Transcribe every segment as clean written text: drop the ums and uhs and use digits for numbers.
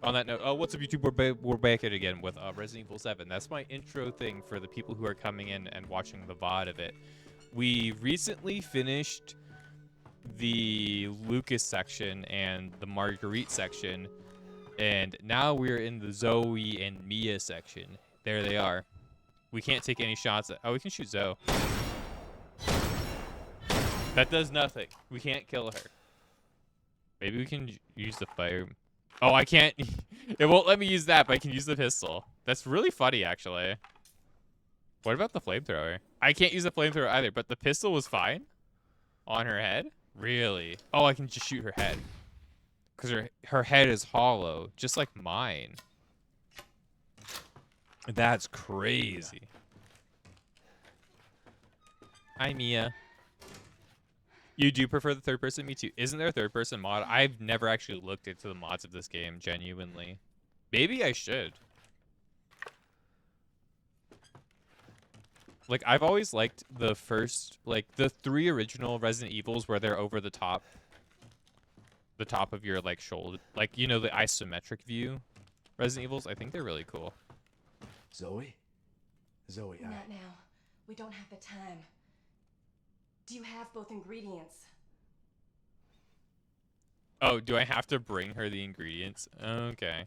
On that note, oh, what's up, YouTube? We're back at it again with Resident Evil 7. That's my intro thing for the people who are coming in and watching the VOD of it. We recently finished the Lucas section and the Marguerite section, and now we're in the Zoe and Mia section. There they are. We can't take any shots. Oh, we can shoot Zoe. That does nothing. We can't kill her. Maybe we can use the fire. Oh, I can't. It won't let me use that, but I can use the pistol. That's really funny, actually. What about the flamethrower? I can't use the flamethrower either, but the pistol was fine on her head? Really? Oh, I can just shoot her head. Because her head is hollow, just like mine. That's crazy. Hi, Mia. You do prefer the third person? Me too. Isn't there a third person mod? I've never actually looked into the mods of this game, genuinely. Maybe I should. Like, I've always liked the first, like, the 3 original Resident Evils where they're over the top of your, like, shoulder. Like, you know, the isometric view Resident Evils. I think they're really cool. Zoe? Zoe, Not now. We don't have the time. Do you have both ingredients? Oh, do I have to bring her the ingredients? Okay.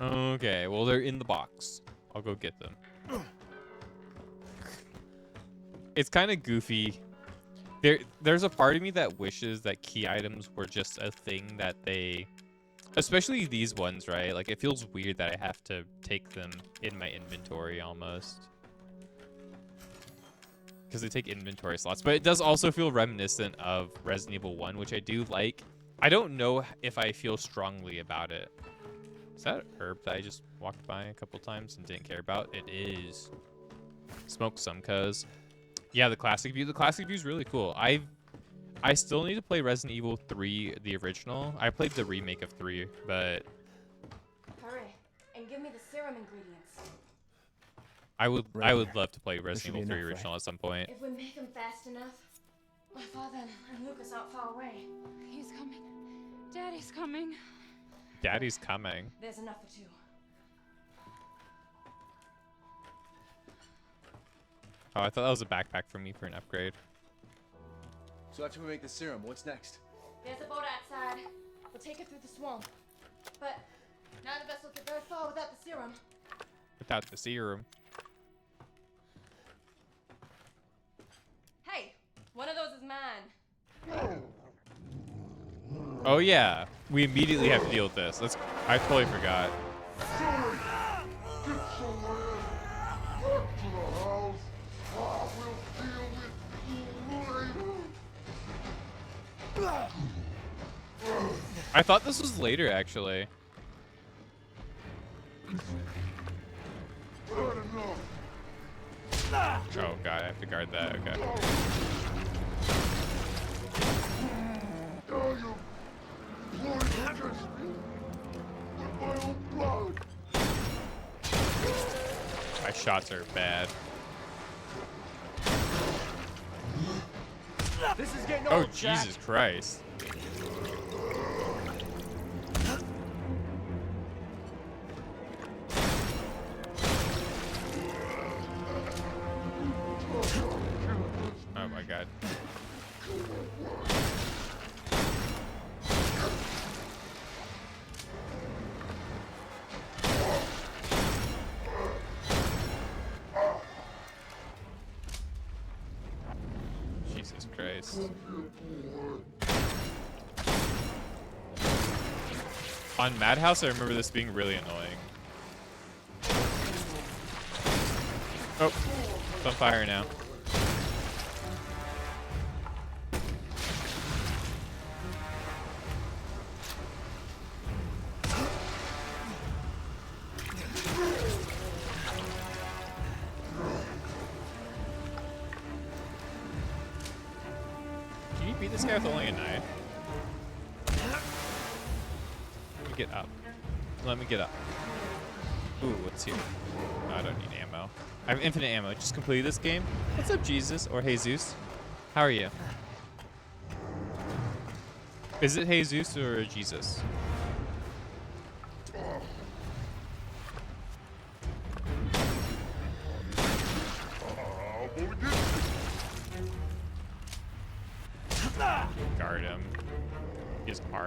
Okay, well, they're in the box. I'll go get them. It's kind of goofy. There's a part of me that wishes that key items were just a thing that they... Especially these ones, right? Like, it feels weird that I have to take them in my inventory almost. Because they take inventory slots. But it does also feel reminiscent of Resident Evil 1, which I do like. I don't know if I feel strongly about it. Is that an herb that I just walked by a couple times and didn't care about? It is. Smoke some cuz. Yeah, the classic view. The classic view is really cool. I still need to play Resident Evil 3, the original. I played the remake of 3, but... Hurry, and give me the serum ingredients. I would love to play Resident Evil 3 original at some point. If we make them fast enough, my father and Lucas aren't far away. He's coming. Daddy's coming. Daddy's coming. There's enough for 2. Oh, I thought that was a backpack for me for an upgrade. So after we make the serum, what's next? There's a boat outside. We'll take it through the swamp. But none of us will get very far without the serum. Without the serum. Hey, one of those is mine. Oh yeah, we immediately have to deal with this. I totally forgot. I thought this was later, actually. Oh god, I have to guard that. Okay. My shots are bad. This is getting Oh, old, Jack. Jesus Christ. Oh my god. Jesus Christ. On Madhouse, I remember this being really annoying. Oh, it's on fire now. Can you beat this guy with only a knife? Let me get up. Let me get up. Ooh, what's here? Oh, I don't need ammo. I have infinite ammo. Just completed this game. What's up, Jesus? Or Jesus? How are you? Is it Jesus or Jesus?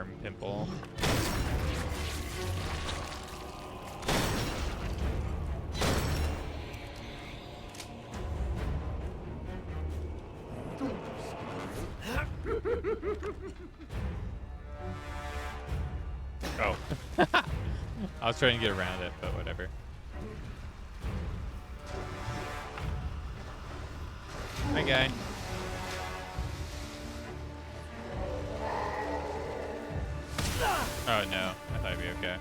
arm pimple. Oh. I was trying to get around it, but whatever. Hi, guy. Oh, no. I thought he'd be okay.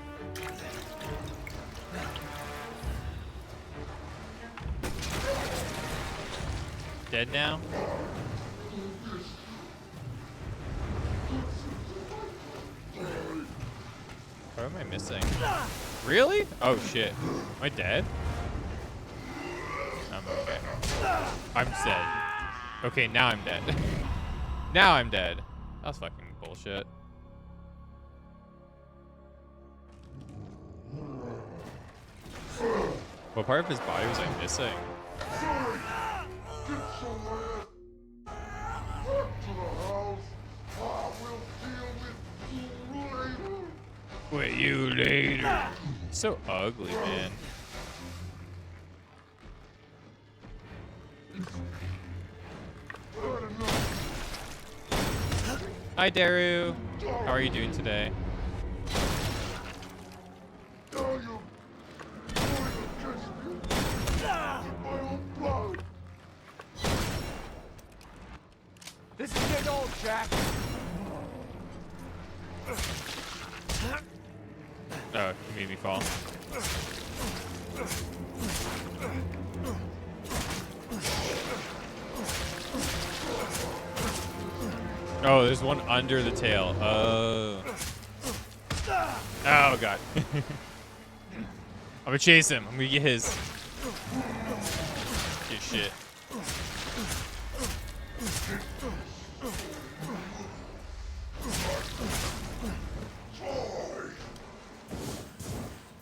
Dead now? What am I missing? Really? Oh, shit. Am I dead? I'm okay. I'm dead. Okay, now I'm dead. Now I'm dead. That's fucking bullshit. What part of his body was I missing? With you later. So ugly, man. Hi, Daru. How are you doing today? This is getting old, Jack. Oh, you made me fall. Oh, there's one under the tail. Oh. Oh, God. I'm gonna chase him. I'm gonna get his. Get shit.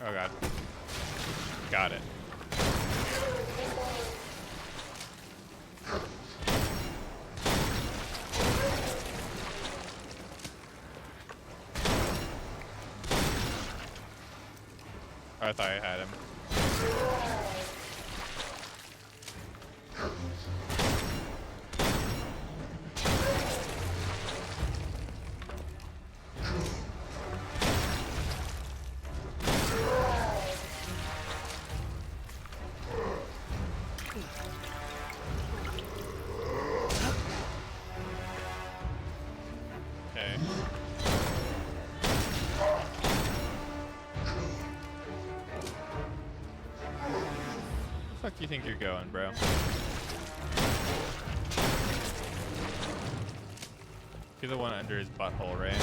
Oh, God. Got it. Oh, I thought I had him. Okay. Fuck you think you're going, bro? You're the one under his butthole, right?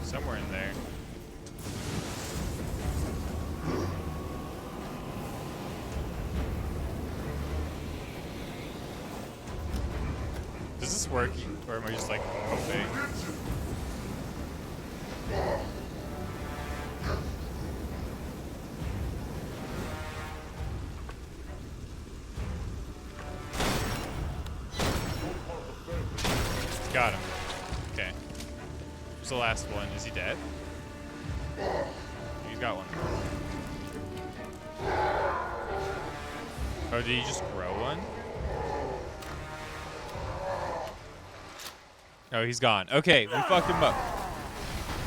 Somewhere in there. Does this work, or am I just like hoping? Got him. Okay. Who's the last one? Is he dead? He's got one. Oh, did he just grow one? Oh, he's gone. Okay, we fucked him up.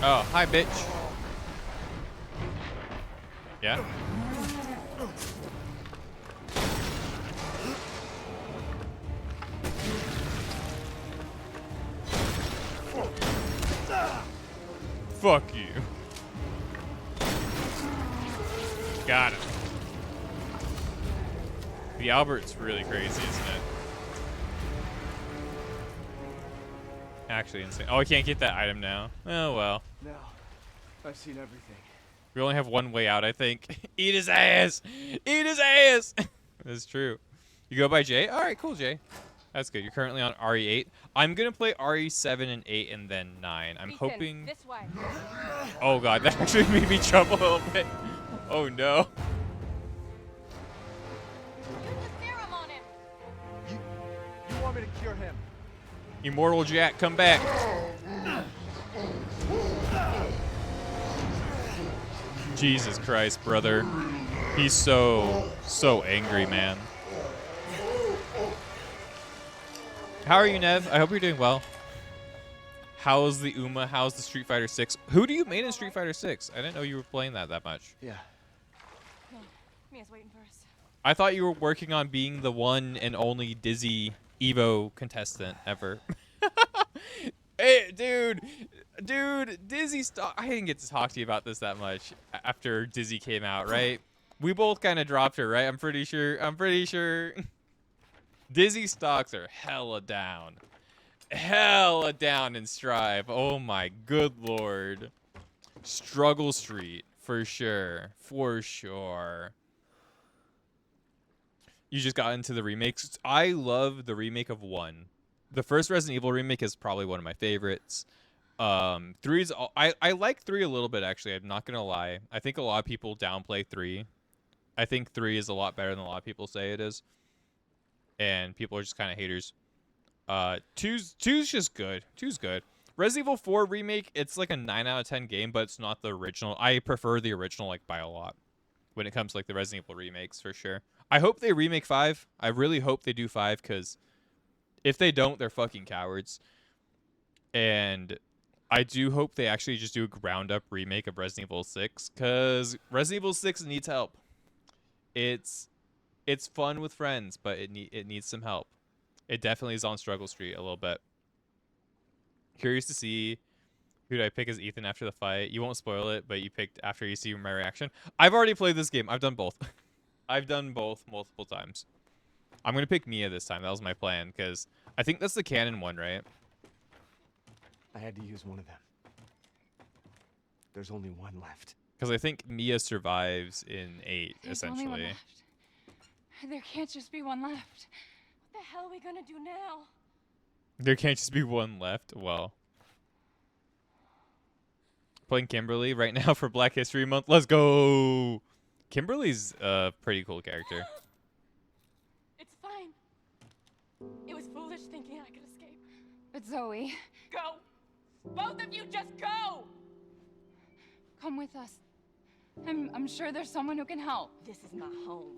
Oh, hi, bitch. Yeah? Fuck you. Got him. The Albert's really crazy, isn't it? Actually insane. Oh, I can't get that item now. Oh, well. Now, I've seen everything. We only have one way out, I think. Eat his ass! Eat his ass! That's true. You go by Jay? All right, cool, Jay. That's good. You're currently on RE8. I'm gonna play RE7 and 8 and then 9. I'm Ethan, hoping. this way. Oh god, that actually made me jump a little bit. Oh no. Use the serum on him. You want me to cure him? Immortal Jack, come back. Jesus Christ, brother. He's so angry, man. How are you, Nev? I hope you're doing well. How's the Uma? How's the Street Fighter 6? Who do you main in Street Fighter 6? I didn't know you were playing that much. Yeah. Mia's waiting for us. I thought you were working on being the one and only Dizzy Evo contestant ever. Hey, dude, Dizzy I didn't get to talk to you about this that much after Dizzy came out, right? We both kind of dropped her, right? I'm pretty sure. Dizzy stocks are hella down in Strive. Oh my good lord. Struggle Street for sure. You just got into the remakes. I love the remake of 1. The first Resident Evil remake is probably one of my favorites. 3's I like 3 a little bit, actually. I'm not gonna lie. I think a lot of people downplay 3. I think 3 is a lot better than a lot of people say it is, and people are just kind of haters. 2's just good. 2's good. Resident Evil 4 remake, it's like a 9 out of 10 game, but it's not the original. I prefer the original like by a lot when it comes to like the Resident Evil remakes, for sure. I hope they remake 5. I really hope they do 5, because if they don't, they're fucking cowards. And I do hope they actually just do a ground-up remake of Resident Evil 6, because Resident Evil 6 needs help. It's fun with friends, but it needs some help. It definitely is on Struggle Street a little bit. Curious to see who do I pick as Ethan after the fight. You won't spoil it, but you picked after you see my reaction. I've already played this game. I've done both. I've done both multiple times. I'm going to pick Mia this time. That was my plan, because I think that's the canon one, right? I had to use one of them. There's only one left. Because I think Mia survives in 8, There's only one essentially. left. There can't just be one left. What the hell are we gonna do now? There can't just be one left. Well. Playing Kimberly right now for Black History Month. Let's go! Kimberly's a pretty cool character. It's fine. It was foolish thinking I could escape. But Zoe, Go! Both of you just go! come with us. I'm sure there's someone who can help. This is my home.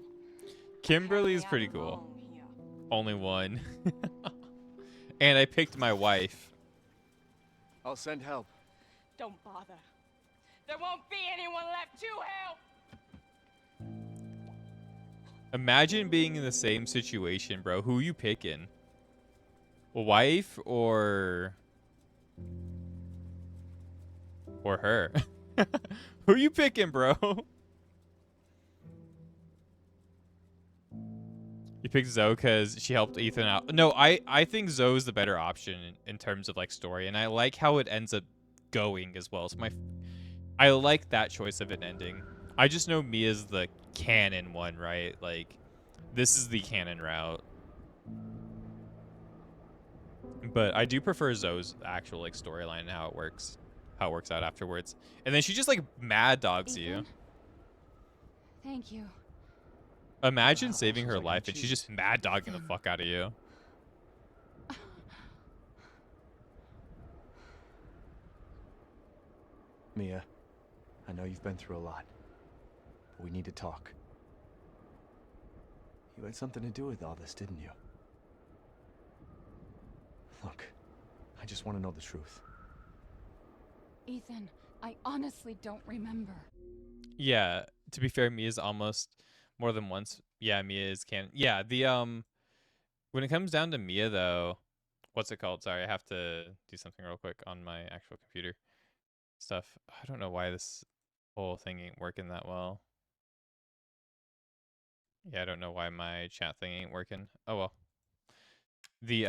Kimberly's Apparently pretty I'm cool. alone here. Only one. And I picked my wife. I'll send help. Don't bother. There won't be anyone left to help! Imagine being in the same situation, bro. Who you picking? Wife or her? Who you picking, bro? You picked Zoe because she helped Ethan out. No, I think Zoe's the better option in terms of like story, and I like how it ends up going as well. So I like that choice of it ending. I just know Mia's the canon one, right? Like, this is the canon route. But I do prefer Zoe's actual like storyline and how it works out afterwards. And then she just like mad dogs you. Ethan? Thank you. Imagine Wow, saving her sounds like life I'm and she's just mad dogging the fuck out of you. Mia, I know you've been through a lot, but we need to talk. You had something to do with all this, didn't you? Look, I just want to know the truth. Ethan, I honestly don't remember. Yeah, to be fair, Mia's almost more than once. Yeah, Mia is canon. Yeah, the when it comes down to Mia though, what's it called? Sorry, I have to do something real quick on my actual computer stuff. I don't know why this whole thing ain't working that well. Yeah, I don't know why my chat thing ain't working. Oh well. The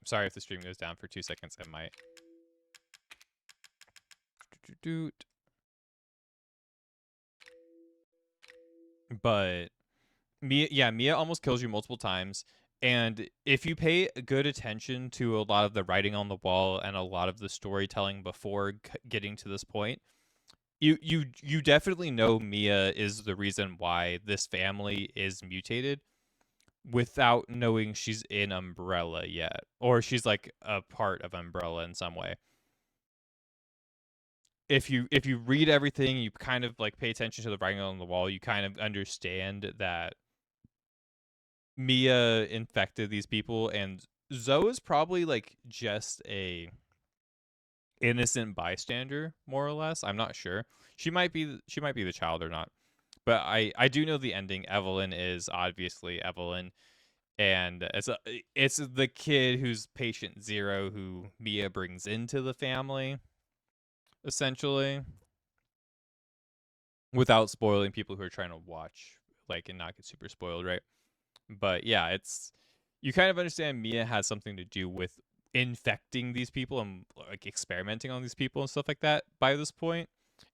sorry if the stream goes down for 2 seconds. It might. But Mia almost kills you multiple times, And if you pay good attention to a lot of the writing on the wall and a lot of the storytelling before getting to this point, you definitely know Mia is the reason why this family is mutated without knowing she's in Umbrella yet, or she's like a part of Umbrella in some way. If you read everything, you kind of like pay attention to the writing on the wall, you kind of understand that Mia infected these people, and Zoe is probably like just a innocent bystander, more or less. I'm not sure. She might be the child or not, but I do know the ending. Evelyn is obviously Evelyn, and it's the kid who's patient zero who Mia brings into the family, essentially, without spoiling people who are trying to watch, like, and not get super spoiled, right? But yeah, it's, you kind of understand Mia has something to do with infecting these people and like experimenting on these people and stuff like that by this point.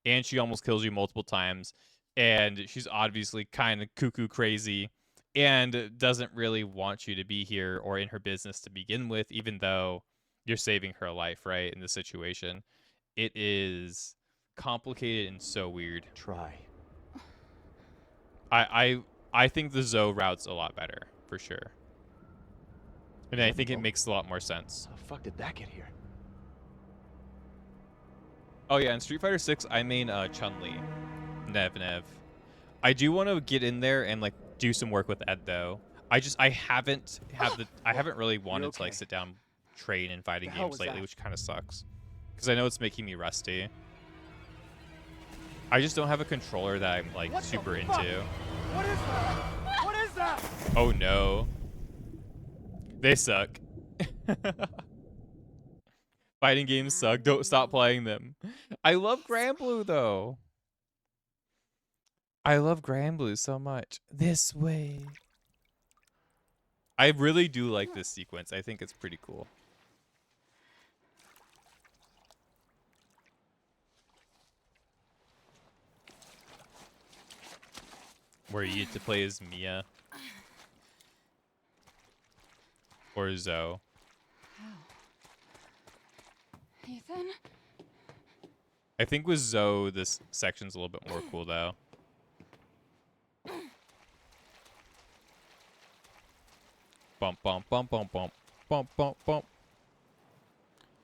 And she almost kills you multiple times, and she's obviously kind of cuckoo crazy and doesn't really want you to be here or in her business to begin with, even though you're saving her life, right? In this situation, it is complicated and so weird. Try. I think the Zoe route's a lot better, for sure. And I think it makes a lot more sense. How the fuck did that get here? Oh yeah, in Street Fighter 6, I main Chun-Li. Nev. I do want to get in there and like do some work with Ed though. I haven't really wanted to like sit down, train in fighting games lately, which kind of sucks. Because I know it's making me rusty. I just don't have a controller that I'm like super into. What is that? What is that? Oh no. They suck. Fighting games suck. Don't stop playing them. I love Granblue though. I love Granblue so much. This way. I really do like this sequence. I think it's pretty cool. Where you get to play as Mia. Or Zoe. Ethan? I think with Zoe, this section's a little bit more cool, though. Bump, bump, bump, bump, bump. Bump, bump, bump.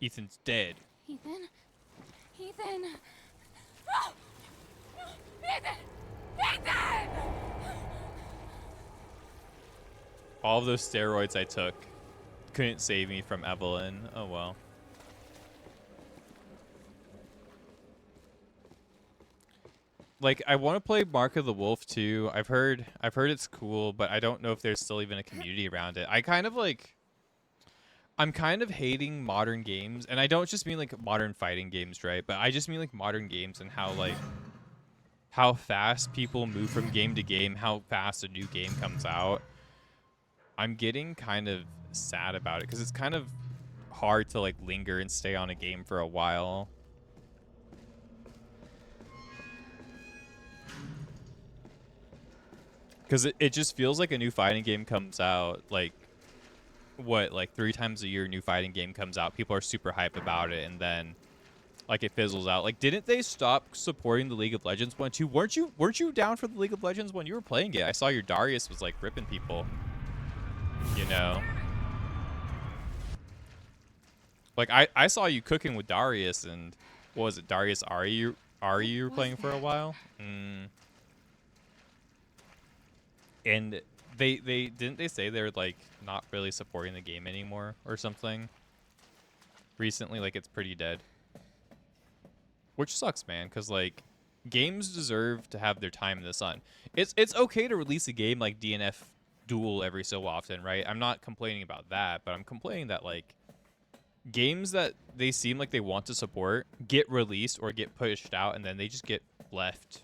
Ethan's dead. Ethan? Ethan! No! Ethan! Ethan! All of those steroids I took couldn't save me from Evelyn. Oh well. Like, I want to play Mark of the Wolf too. I've heard it's cool, but I don't know if there's still even a community around it. I'm kind of hating modern games, and I don't just mean like modern fighting games, right? But I just mean like modern games and how fast people move from game to game, how fast a new game comes out. I'm getting kind of sad about it because it's kind of hard to like linger and stay on a game for a while. Because it just feels like a new fighting game comes out, like, what, like 3 times a year a new fighting game comes out. People are super hyped about it, and then, like, it fizzles out. Like, didn't they stop supporting the League of Legends one too? Weren't you down for the League of Legends when you were playing it? I saw your Darius was, like, ripping people. You know? Like, I saw you cooking with Darius, and, what was it, Darius Ari you were playing for a while? And they didn't they say they're like not really supporting the game anymore or something recently? Like, it's pretty dead, which sucks, man, because like games deserve to have their time in the sun. It's okay to release a game like DNF Duel every so often, right? I'm not complaining about that, but I'm complaining that like games that they seem like they want to support get released or get pushed out, and then they just get left,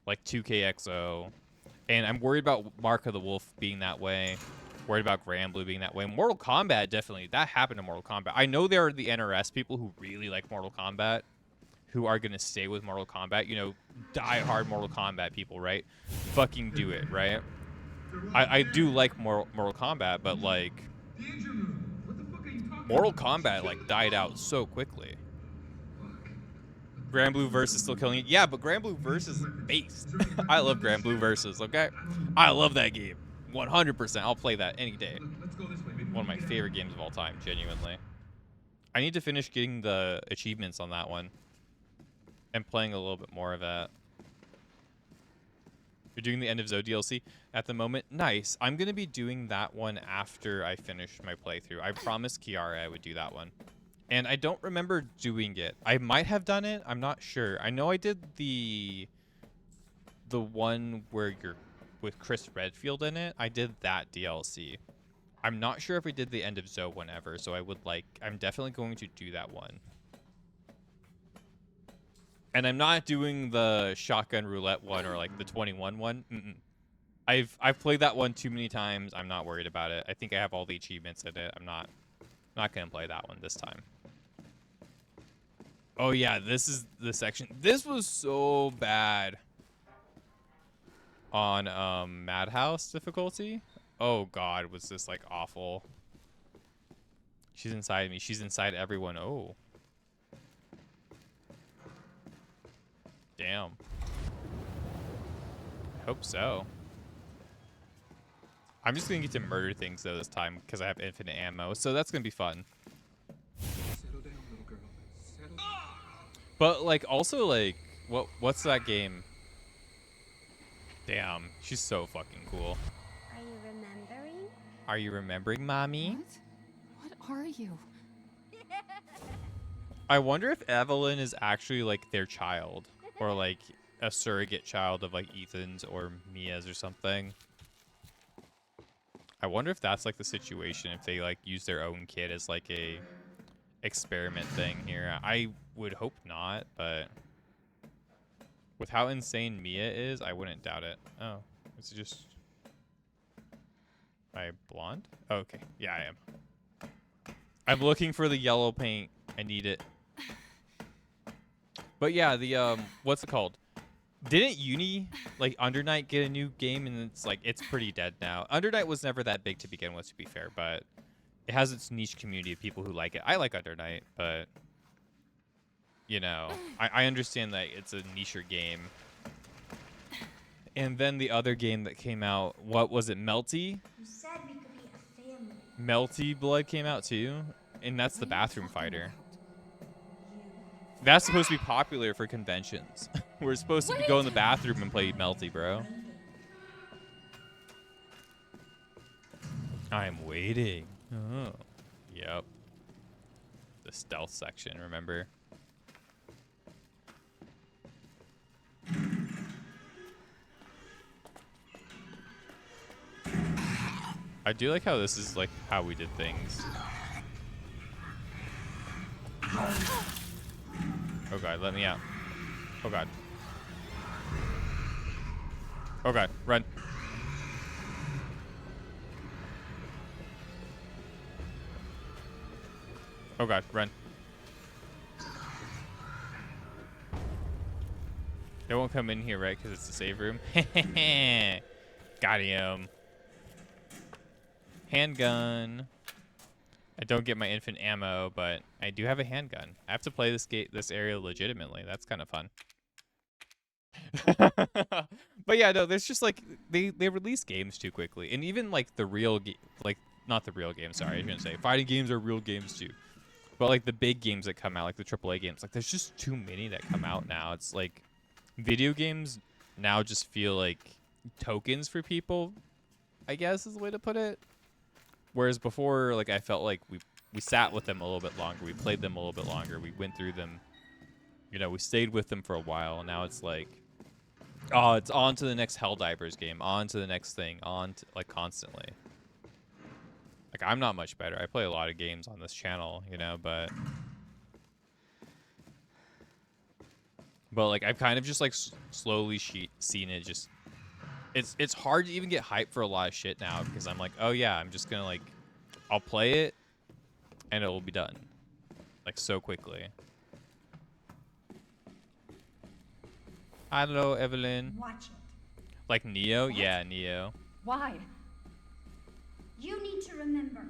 like 2KXO. And I'm worried about Mark of the Wolf being that way. Worried about Granblue being that way. Mortal Kombat, definitely. That happened to Mortal Kombat. I know there are the NRS people who really like Mortal Kombat, who are going to stay with Mortal Kombat. You know, die-hard Mortal Kombat people, right? Fucking do it, right? I do like Mortal Kombat, but like Mortal Kombat like died out so quickly. Grand Blue Verse is still killing it. Yeah, but Grand Blue Verse is based. I love Grand Blue Versus, okay? I love that game. 100%. I'll play that any day. One of my favorite games of all time, genuinely. I need to finish getting the achievements on that one and playing a little bit more of that. You're doing the End of Zoe DLC at the moment? Nice. I'm going to be doing that one after I finish my playthrough. I promised Kiara I would do that one. And I don't remember doing it. I might have done it. I'm not sure. I know I did the one where you're with Chris Redfield in it. I did that DLC. I'm not sure if we did the End of Zoe one ever, so I'm definitely going to do that one. And I'm not doing the Shotgun Roulette one or like the 21 one. I've played that one too many times. I'm not worried about it. I think I have all the achievements in it. I'm not gonna play that one this time. Oh yeah, this is the section. This was so bad on Madhouse difficulty. Oh god, was this like awful. She's inside me. She's inside everyone. Oh. Damn. I hope so. I'm just gonna get to murder things though this time because I have infinite ammo, so that's gonna be fun. Settle down, little girl. Settle down. But like also like what's that game? Damn, she's so fucking cool. Are you remembering? Are you remembering, mommy? What are you? I wonder if Evelyn is actually like their child or like a surrogate child of like Ethan's or Mia's or something. I wonder if that's like the situation, if they like use their own kid as like a experiment thing here. I would hope not, but with how insane Mia is, I wouldn't doubt it. Oh, it's just... Am I blonde? Oh, okay. Yeah, I am. I'm looking for the yellow paint. I need it. But yeah, the, what's it called? Didn't Uni, like, Undernight get a new game? And it's pretty dead now. Undernight was never that big to begin with, to be fair, but it has its niche community of people who like it. I like Undernight, but, you know, I understand that it's a nicher game. And then the other game that came out, what was it, Melty? You said we could be a family. Melty Blood came out too, and that's the bathroom fighter. That's supposed to be popular for conventions. We're supposed to go in the bathroom and play Melty, bro. I'm waiting. Oh, yep. The stealth section, remember? I do like how this is like how we did things. Oh god, let me out. Oh god. Oh god, run. Oh god, run. They won't come in here, right? Because it's the save room. Got him. Handgun. I don't get my infinite ammo, but I do have a handgun. I have to play this area legitimately. That's kind of fun. But yeah, no, there's just like they release games too quickly, and even like the real not the real games. Sorry, I shouldn't say fighting games are real games too. But like the big games that come out, like the AAA games, like there's just too many that come out now. It's like video games now just feel like tokens for people, I guess is the way to put it. Whereas before, like I felt like we sat with them a little bit longer, we played them a little bit longer, we went through them, you know, we stayed with them for a while. And now it's like, oh, it's on to the next Helldivers game, on to the next thing, on to, like constantly. Like I'm not much better. I play a lot of games on this channel, you know, but like I've kind of just like slowly seen it just. It's hard to even get hyped for a lot of shit now because I'm like, oh yeah, I'm just gonna like, I'll play it, and it will be done, like so quickly. Hello, Evelyn. Watch it. Like Neo, yeah, Neo. Why? You need to remember,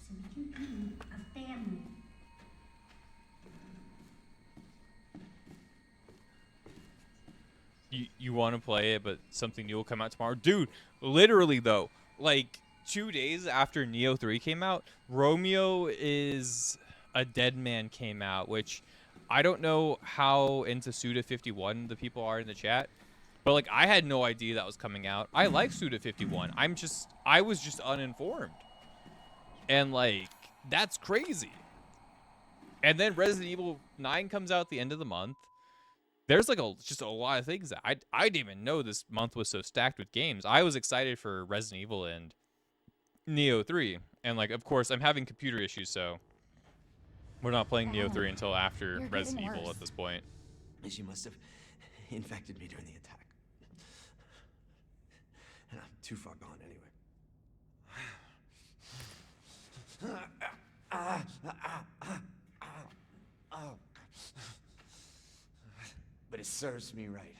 so we can be a family. You want to play it, but something new will come out tomorrow, dude. Literally though, like 2 days after Neo 3 came out, Romeo is a Dead Man came out, which I don't know how into Suda 51 the people are in the chat, but like I had no idea that was coming out. I like Suda 51. I was just uninformed, and like that's crazy. And then Resident Evil 9 comes out at the end of the month. There's like just a lot of things that I didn't even know this month was so stacked with games. I was excited for Resident Evil and Neo 3, and like of course I'm having computer issues, so we're not playing Neo 3 until after You're Resident getting Evil worse. at this point. She must have infected me during the attack. And I'm too far gone anyway. But it serves me right.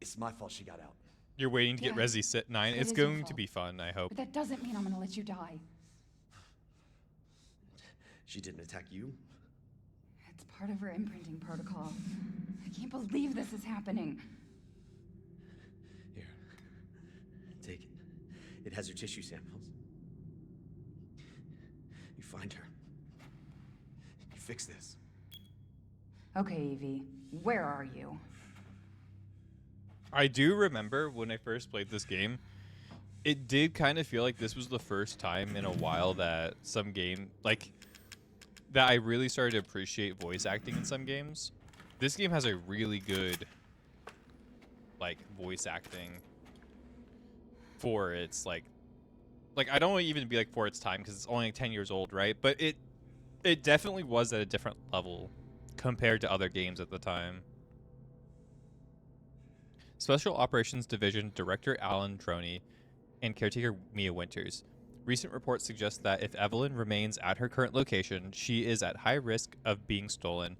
It's my fault she got out. You're waiting to get Yeah, Resi 9. it It's is your going to fault. be fun, I hope. But that doesn't mean I'm gonna let you die. She didn't attack you? It's part of her imprinting protocol. I can't believe this is happening. Here. Take it. It has her tissue samples. You find her. You fix this. Okay, Evie, where are you? I do remember when I first played this game, it did kind of feel like this was the first time in a while that some game, like, that I really started to appreciate voice acting in some games. This game has a really good, like, voice acting for its, like I don't want to even be like for its time because it's only like 10 years old, right? But it definitely was at a different level compared to other games at the time. Special Operations Division Director Alan Droney and caretaker Mia Winters. Recent reports suggest that if Evelyn remains at her current location, she is at high risk of being stolen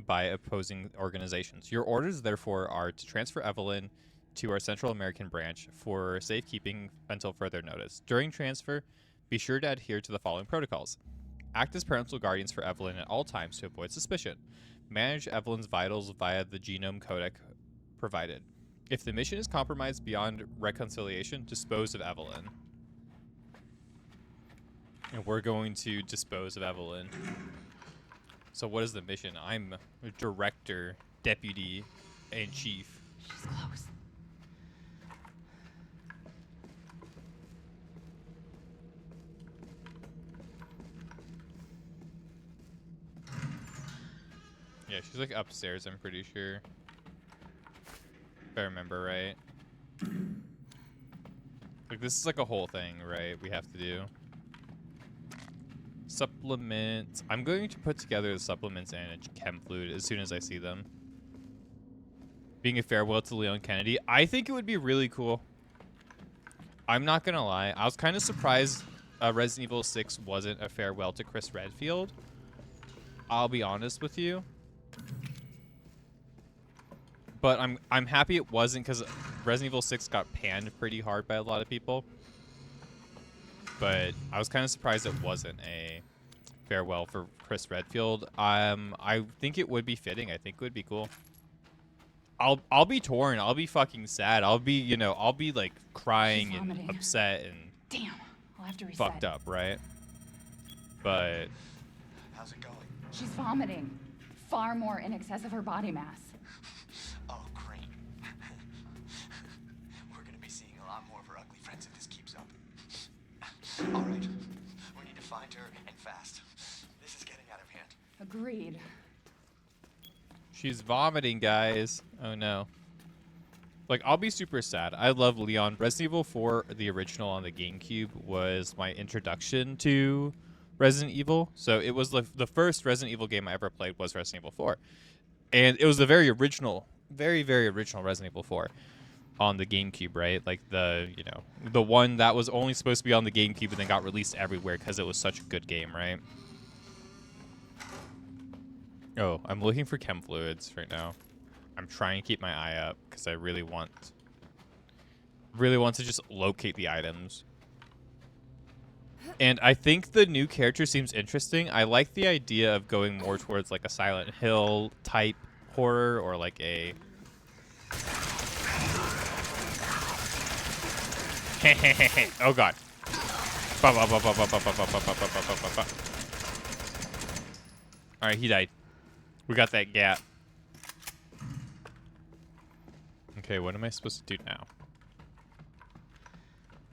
by opposing organizations. Your orders, therefore, are to transfer Evelyn to our Central American branch for safekeeping until further notice. During transfer, be sure to adhere to the following protocols. Act as parental guardians for Evelyn at all times to avoid suspicion. Manage Evelyn's vitals via the genome codec provided. If the mission is compromised beyond reconciliation, dispose of Evelyn. And we're going to dispose of Evelyn. So what is the mission? I'm director, deputy, and chief. She's close. Yeah, she's like upstairs, I'm pretty sure. If I remember right. Like this is like a whole thing, right? We have to do. Supplements. I'm going to put together the supplements and a chem fluid as soon as I see them. Being a farewell to Leon Kennedy. I think it would be really cool. I'm not going to lie. I was kind of surprised Resident Evil 6 wasn't a farewell to Chris Redfield. I'll be honest with you. But I'm happy it wasn't because Resident Evil 6 got panned pretty hard by a lot of people. But I was kind of surprised it wasn't a farewell for Chris Redfield. I think it would be fitting. I think it would be cool. I'll be torn. I'll be fucking sad. I'll be, I'll be like crying She's and vomiting. upset and Damn, I'll have to reset. fucked up, right? But How's it going? She's vomiting. Far more in excess of her body mass. Oh, great. We're gonna be seeing a lot more of her ugly friends if this keeps up. All right. We need to find her and fast. This is getting out of hand. Agreed. she's vomiting, guys. Oh no. Like, I'll be super sad. I love Leon. Resident Evil 4, the original on the GameCube, was my introduction to Resident Evil. So it was the first Resident Evil game I ever played was Resident Evil 4. And it was the very original, very, very original Resident Evil 4 on the GameCube, right? Like the one that was only supposed to be on the GameCube and then got released everywhere because it was such a good game, right? Oh, I'm looking for chem fluids right now. I'm trying to keep my eye up because I really want really want to just locate the items. And I think the new character seems interesting. I like the idea of going more towards like a Silent Hill type horror, or like a oh god. Alright, he died. We got that gap. Okay, what am I supposed to do now?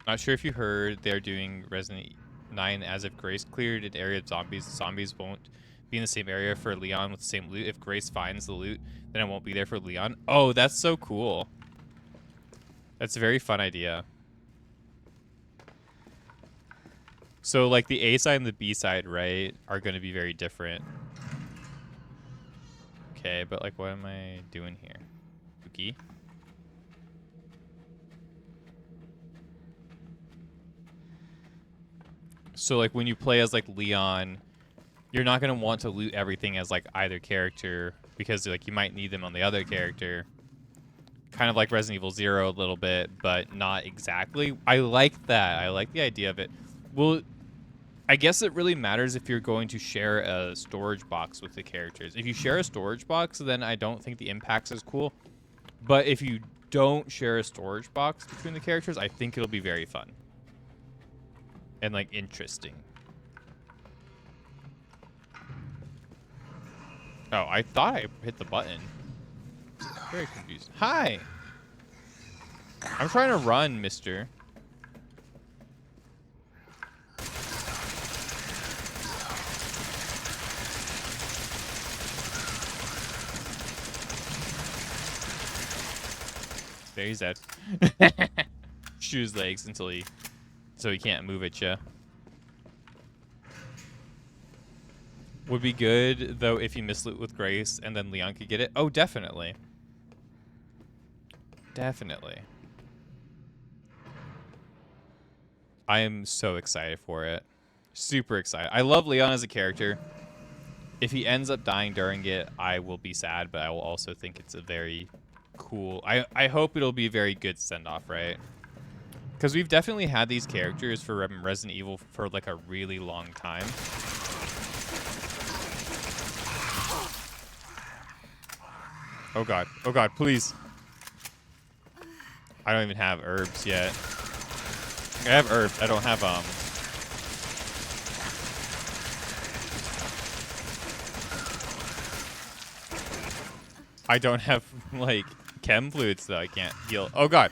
Not sure if you heard, they're doing Resident 9 as if Grace cleared an area of zombies. The zombies won't be in the same area for Leon with the same loot. If Grace finds the loot, then it won't be there for Leon. Oh, that's so cool. That's a very fun idea. So, like, the A side and the B side, right, are going to be very different. Okay, but, like, what am I doing here? Cookie? So, like, when you play as, like, Leon, you're not going to want to loot everything as, like, either character, because, like, you might need them on the other character. Kind of like Resident Evil 0 a little bit, but not exactly. I like that. I like the idea of it. Well, I guess it really matters if you're going to share a storage box with the characters. If you share a storage box, then I don't think the impact's as cool. But if you don't share a storage box between the characters, I think it'll be very fun. And, like, interesting. Oh, I thought I hit the button. Very confused. Hi! I'm trying to run, mister. There, he's dead. Shoot his legs until he can't move at you. Would be good though if you miss loot with Grace and then Leon could get it. Oh, definitely. Definitely. I am so excited for it. Super excited. I love Leon as a character. If he ends up dying during it, I will be sad, but I will also think it's a very cool. I hope it'll be a very good send-off, right? Because we've definitely had these characters for Resident Evil for like a really long time. Oh god. Oh god, please. I don't even have herbs yet. I have herbs. I don't have I don't have like chem fluids that I can't heal. Oh god.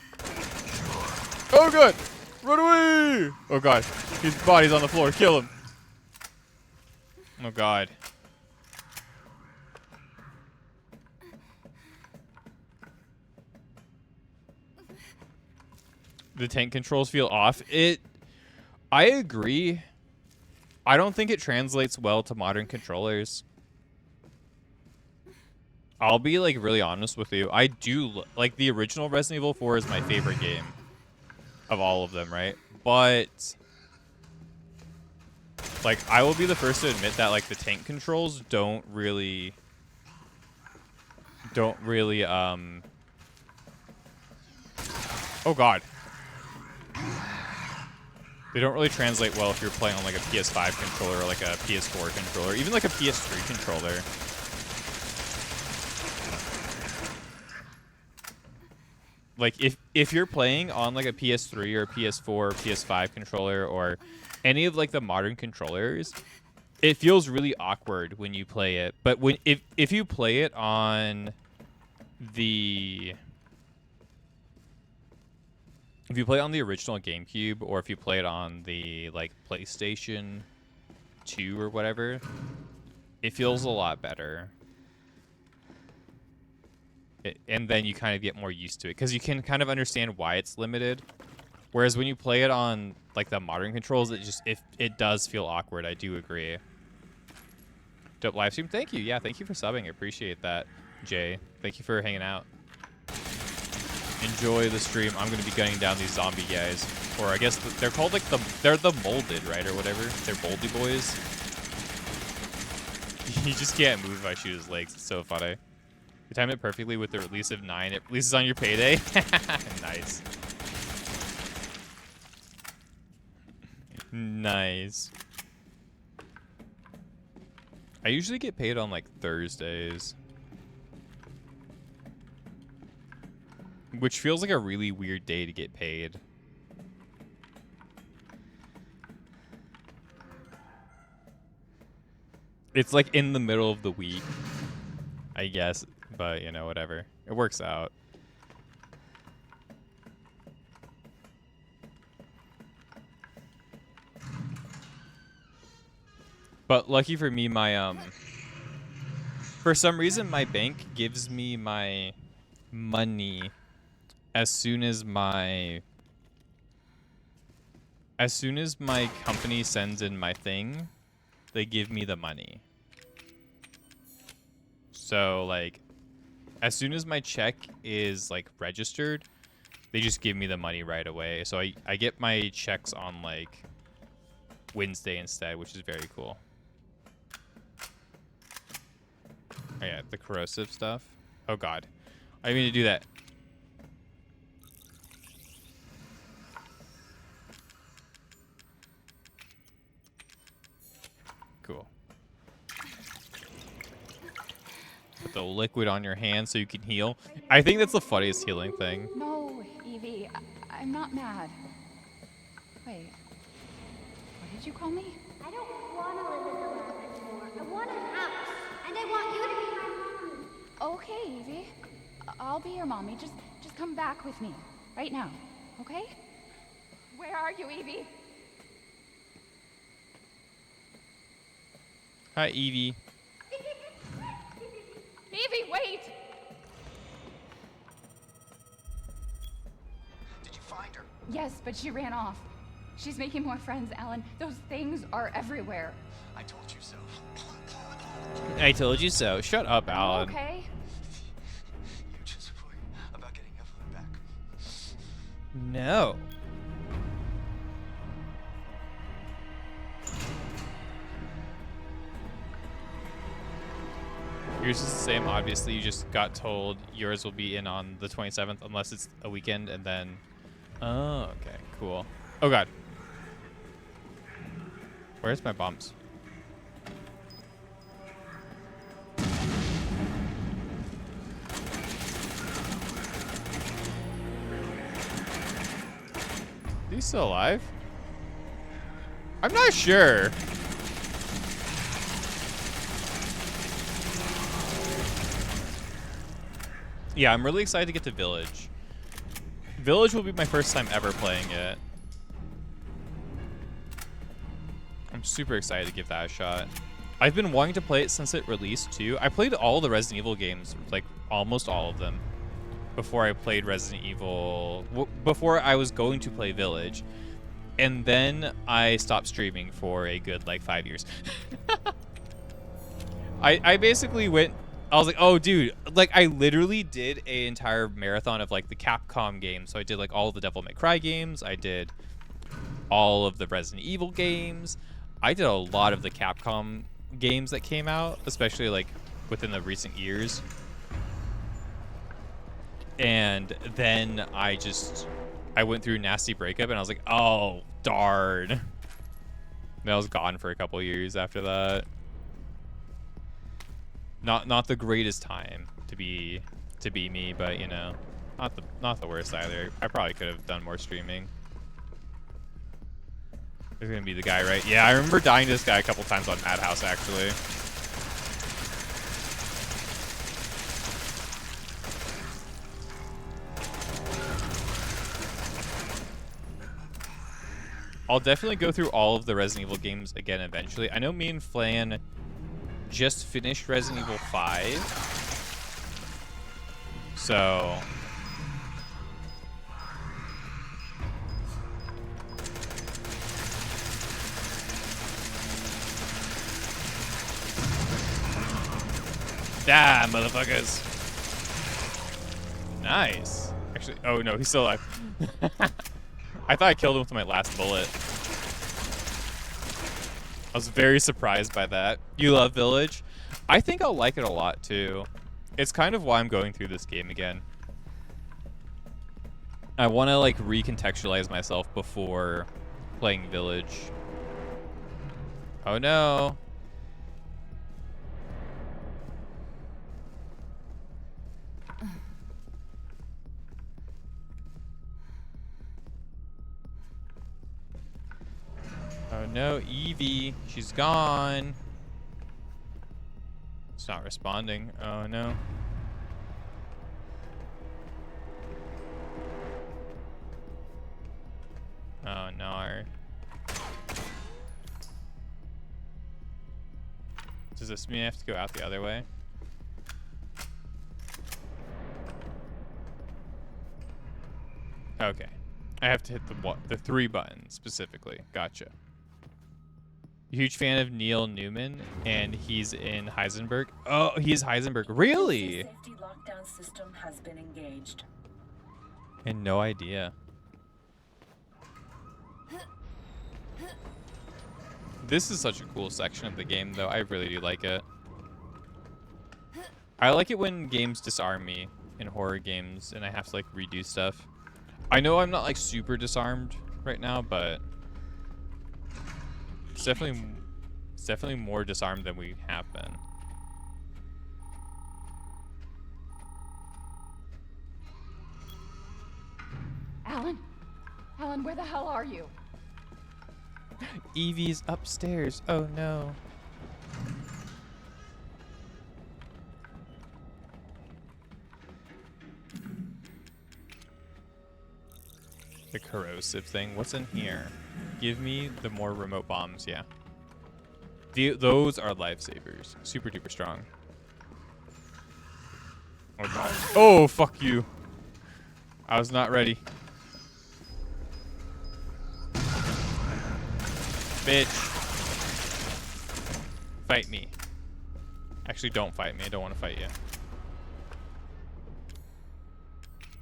Oh god. Run away. Oh god. His body's on the floor. Kill him. Oh god. The tank controls feel off. I agree. I don't think it translates well to modern controllers. I'll be like really honest with you. I do like the original Resident Evil 4 is my favorite game of all of them, right? But like I will be the first to admit that like the tank controls don't really oh god. They don't really translate well if you're playing on like a PS5 controller or like a PS4 controller, even like a PS3 controller. Like if you're playing on like a PS3 or PS4 or PS5 controller or any of like the modern controllers, it feels really awkward when you play it. But if you play it on the original GameCube, or if you play it on the like PlayStation 2 or whatever, it feels a lot better. And then you kind of get more used to it because you can kind of understand why it's limited. Whereas when you play it on like the modern controls, it does feel awkward. I do agree. Dope live stream. Thank you. Yeah, thank you for subbing. I appreciate that, Jay. Thank you for hanging out. Enjoy the stream. I'm going to be gunning down these zombie guys. Or I guess they're called like they're the molded, right? Or whatever. They're moldy boys. He just can't move if I shoot his legs. It's so funny. You timed it perfectly with the release of 9. It releases on your payday. Nice. Nice. I usually get paid on like Thursdays. Which feels like a really weird day to get paid. It's like in the middle of the week, I guess, but you know, whatever. It works out. But lucky for me, my for some reason my bank gives me my money as soon as my company sends in my thing, they give me the money. So like as soon as my check is like registered, they just give me the money right away. So I get my checks on like Wednesday instead, which is very cool. Oh yeah, the corrosive stuff. Oh god. I didn't mean to do that. Cool. Put the liquid on your hand so you can heal. I think that's the funniest healing thing. No, Evie, I'm not mad. Wait, what did you call me? I don't want to live in the lab anymore. I want an house. And I want you to be my mommy. Okay, Evie. I'll be your mommy. Just come back with me. Right now, okay? Where are you, Evie? Hi, Evie. Evie, wait! Did you find her? Yes, but she ran off. She's making more friends, Alan. Those things are everywhere. I told you so. I told you so. Shut up, Alan. Okay? You just worry about getting Evelyn back. No. Yours is the same, obviously. You just got told yours will be in on the 27th unless it's a weekend, and then... Oh, okay. Cool. Oh, God. Where's my bombs? Is he still alive? I'm not sure. Yeah, I'm really excited to get to Village. Village will be my first time ever playing it. I'm super excited to give that a shot. I've been wanting to play it since it released too. I played all the Resident Evil games, like almost all of them, before I played Resident Evil, before I was going to play Village. And then I stopped streaming for a good like 5 years. I basically went, I was like, oh dude, like I literally did an entire marathon of like the Capcom games. So I did like all the Devil May Cry games. I did all of the Resident Evil games. I did a lot of the Capcom games that came out, especially like within the recent years. And then I went through Nasty Breakup and I was like, oh, darn. And I was gone for a couple of years after that. Not the greatest time to be me, but you know, not the worst either. I probably could have done more streaming. There's gonna be the guy, right? Yeah, I remember dying to this guy a couple times on Madhouse actually. I'll definitely go through all of the Resident Evil games again eventually. I know me and Flan just finished Resident Evil 5. So... Ah, motherfuckers. Nice. Actually, oh no, he's still alive. I thought I killed him with my last bullet. I was very surprised by that. You love Village? I think I'll like it a lot too. It's kind of why I'm going through this game again. I want to like recontextualize myself before playing Village. Oh no. Oh no, Evie, she's gone. It's not responding. Oh no. Oh no. Does this mean I have to go out the other way? Okay. I have to hit the 3 buttons specifically. Gotcha. Huge fan of Neil Newman, and he's in Heisenberg. Oh, he's Heisenberg. Really? Safety lockdown system has been engaged. And no idea. This is such a cool section of the game, though. I really do like it. I like it when games disarm me in horror games, and I have to like redo stuff. I know I'm not like super disarmed right now, but it's definitely more disarmed than we have been. Alan? Alan, where the hell are you? Evie's upstairs. Oh no. The corrosive thing. What's in here? Give me the more remote bombs. Yeah. Those are lifesavers. Super duper strong. Oh, God. Oh, fuck you. I was not ready. Bitch. Fight me. Actually, don't fight me. I don't want to fight you.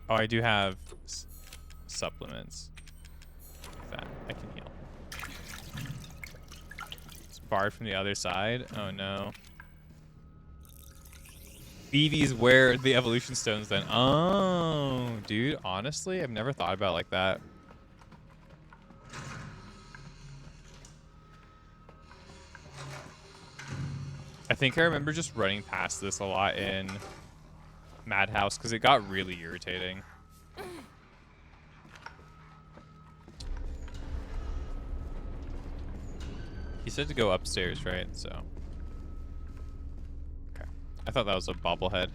Oh, I do have supplements. Like that. I can heal. It's barred from the other side. Oh, no. Evie's where the evolution stones then. Oh, dude. Honestly, I've never thought about it like that. I think I remember just running past this a lot in Madhouse because it got really irritating. He said to go upstairs, right? So. Okay. I thought that was a bobblehead.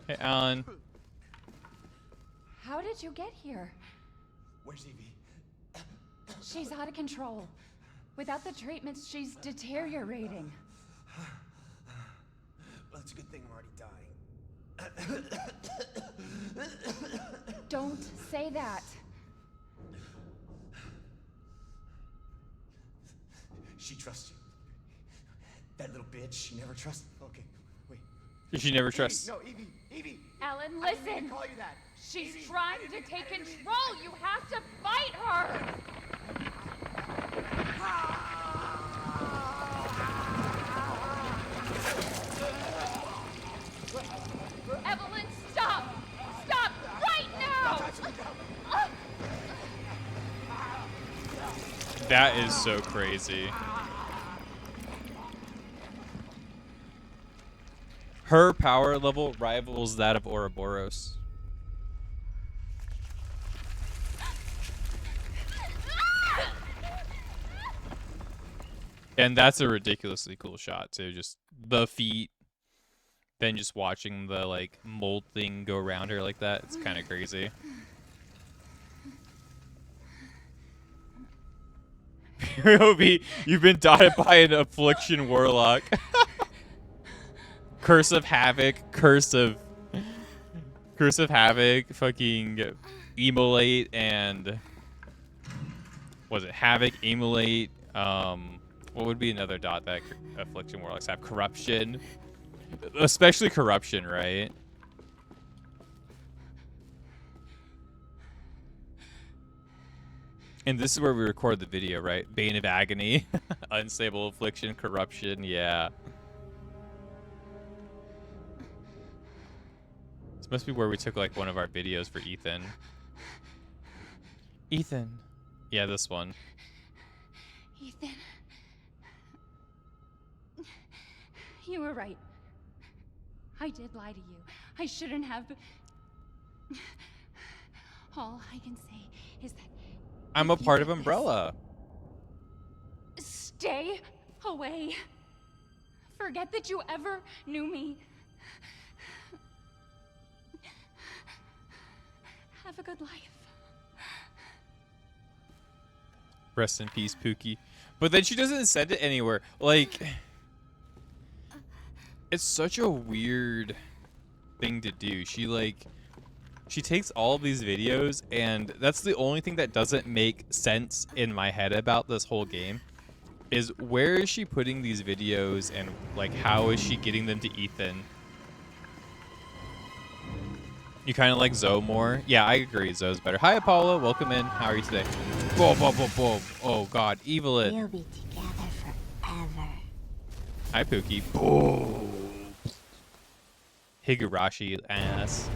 Hey, Alan. How did you get here? Where's Evie? She's out of control. Without the treatments, she's deteriorating. Well, it's a good thing I'm already dying. Don't say that. She trusts you. That little bitch, she never trusts. Okay, wait. She never trusts. No, Evie, Evie. Alan, I didn't mean listen. to call you that. She's Evie, trying I to didn't- take I didn't mean- control. You have to fight her. Evelyn, stop! Stop right now! That is so crazy. Her power level rivals that of Ouroboros. And that's a ridiculously cool shot too. Just the feet, then just watching the like mold thing go around her like that. It's kind of crazy. Obi, you've been dotted by an affliction warlock. Curse of Havoc, Curse of Havoc, fucking Emulate, and was it Havoc, Emulate, what would be another dot that affliction warlocks have? Corruption. Especially corruption, right? And this is where we record the video, right? Bane of agony, unstable affliction, corruption. Yeah. This must be where we took like one of our videos for Ethan. Ethan. Yeah, this one. Ethan. You were right. I did lie to you. I shouldn't have. All I can say is that I'm a if you part of get this, Umbrella. stay away. Forget that you ever knew me. Have a good life. Rest in peace, Pookie. But then she doesn't send it anywhere. Like, it's such a weird thing to do. She takes all of these videos, and that's the only thing that doesn't make sense in my head about this whole game, is where is she putting these videos, and like how is she getting them to Ethan? You kind of like Zoe more? Yeah, I agree. Zoe's better. Hi, Apollo. Welcome in. How are you today? Boom, boom, boom, boom. Oh, God. Evil it. We'll be together forever. Hi, Pookie. Boom. Higurashi ass.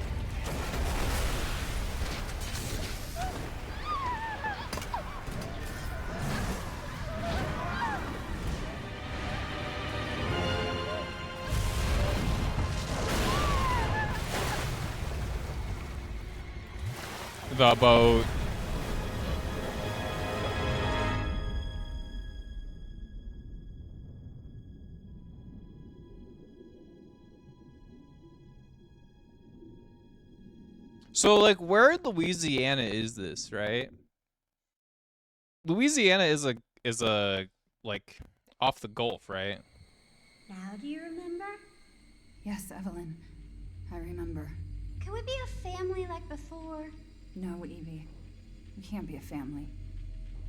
The boat. So, like, where in Louisiana is this, right? Louisiana is a like off the Gulf, right? Now do you remember? Yes, Evelyn. I remember. Can we be a family like before? No, Evie. We can't be a family.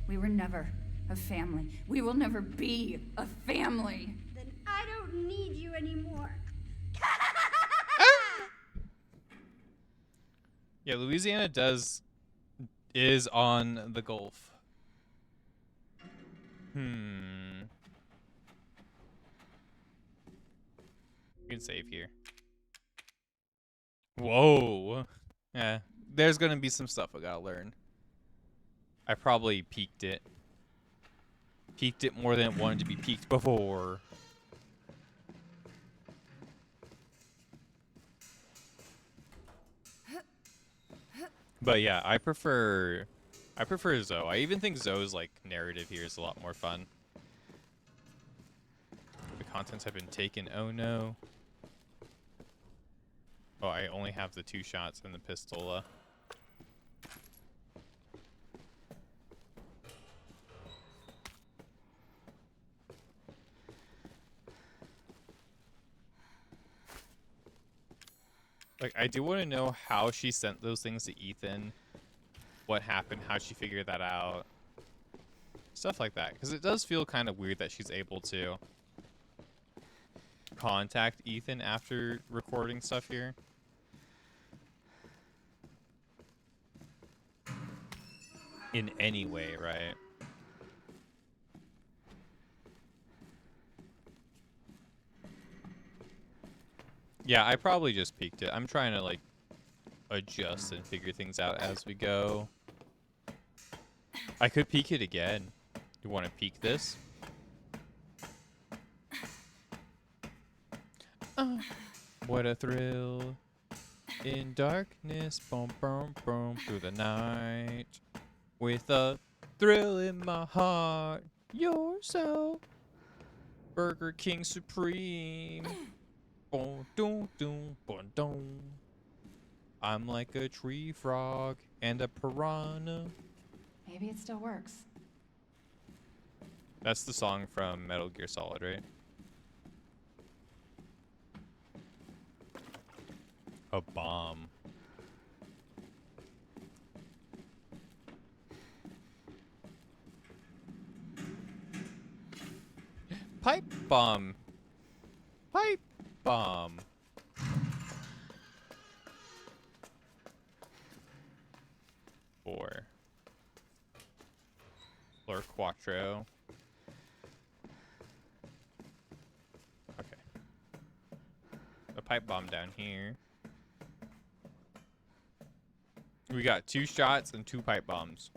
We were never a family. We will never be a family. Then I don't need you anymore. Yeah, Louisiana is on the Gulf. You can save here. Whoa. Yeah, there's gonna be some stuff I gotta learn. I probably peaked it. Peaked it more than it wanted to be peaked before. But yeah, I prefer Zoe. I even think Zoe's like narrative here is a lot more fun. The contents have been taken. Oh no. Oh, I only have the 2 shots and the pistola. Like, I do want to know how she sent those things to Ethan. What happened, how she figured that out. Stuff like that. Because it does feel kind of weird that she's able to contact Ethan after recording stuff here. In any way, right? Yeah, I probably just peeked it. I'm trying to, like, adjust and figure things out as we go. I could peek it again. You want to peek this? What a thrill. In darkness, boom, boom, boom, through the night. With a thrill in my heart. You're so Burger King Supreme. Boom, doom, doom, boom, doom. I'm like a tree frog and a piranha. Maybe it still works. That's the song from Metal Gear Solid, right? A bomb. Pipe bomb. Pipe bomb. Four. Or Quattro. Okay. A pipe bomb down here. We got 2 shots and 2 pipe bombs.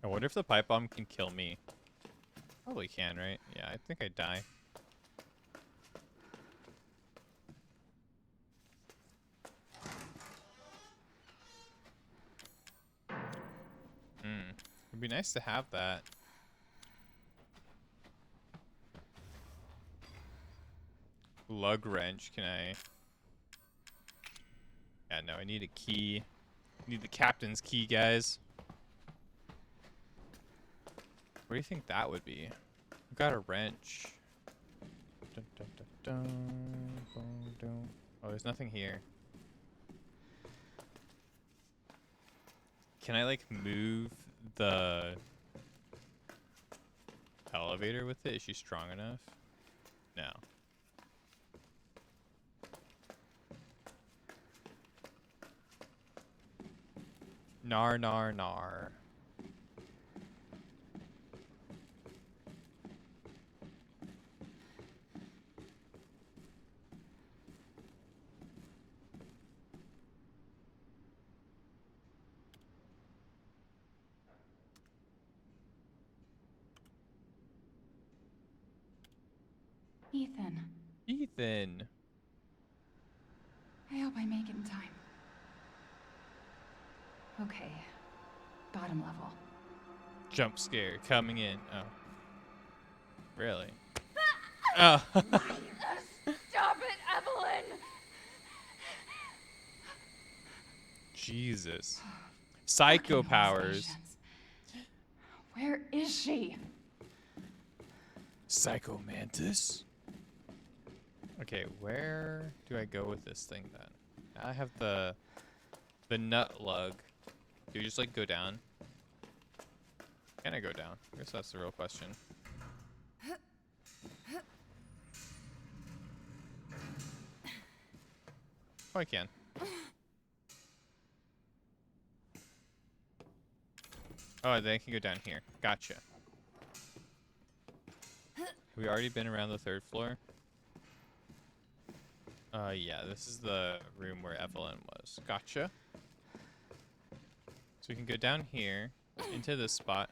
I wonder if the pipe bomb can kill me. Probably can, right? Yeah, I think I'd die. It'd be nice to have that. Lug wrench, can I? Yeah, no, I need a key. Need the captain's key, guys. What do you think that would be? I've got a wrench. Dun, dun, dun, dun, dun, dun. Oh, there's nothing here. Can I, like, move the elevator with it? Is she strong enough? No. Nar, nar, nar. Ethan, Ethan. I hope I make it in time. Okay. Bottom level. Jump scare coming in. Oh. Really? Oh. Stop it, Evelyn! Jesus. Psycho Fucking powers. hallucinations. Where is she? Psycho mantis. Okay, where do I go with this thing then? I have the nut lug. Do you just like go down? Can I go down? I guess that's the real question. Oh, I can. Oh, then I can go down here. Gotcha. Have we already been around the 3rd floor? Yeah, this is the room where Evelyn was. Gotcha. So we can go down here, into this spot.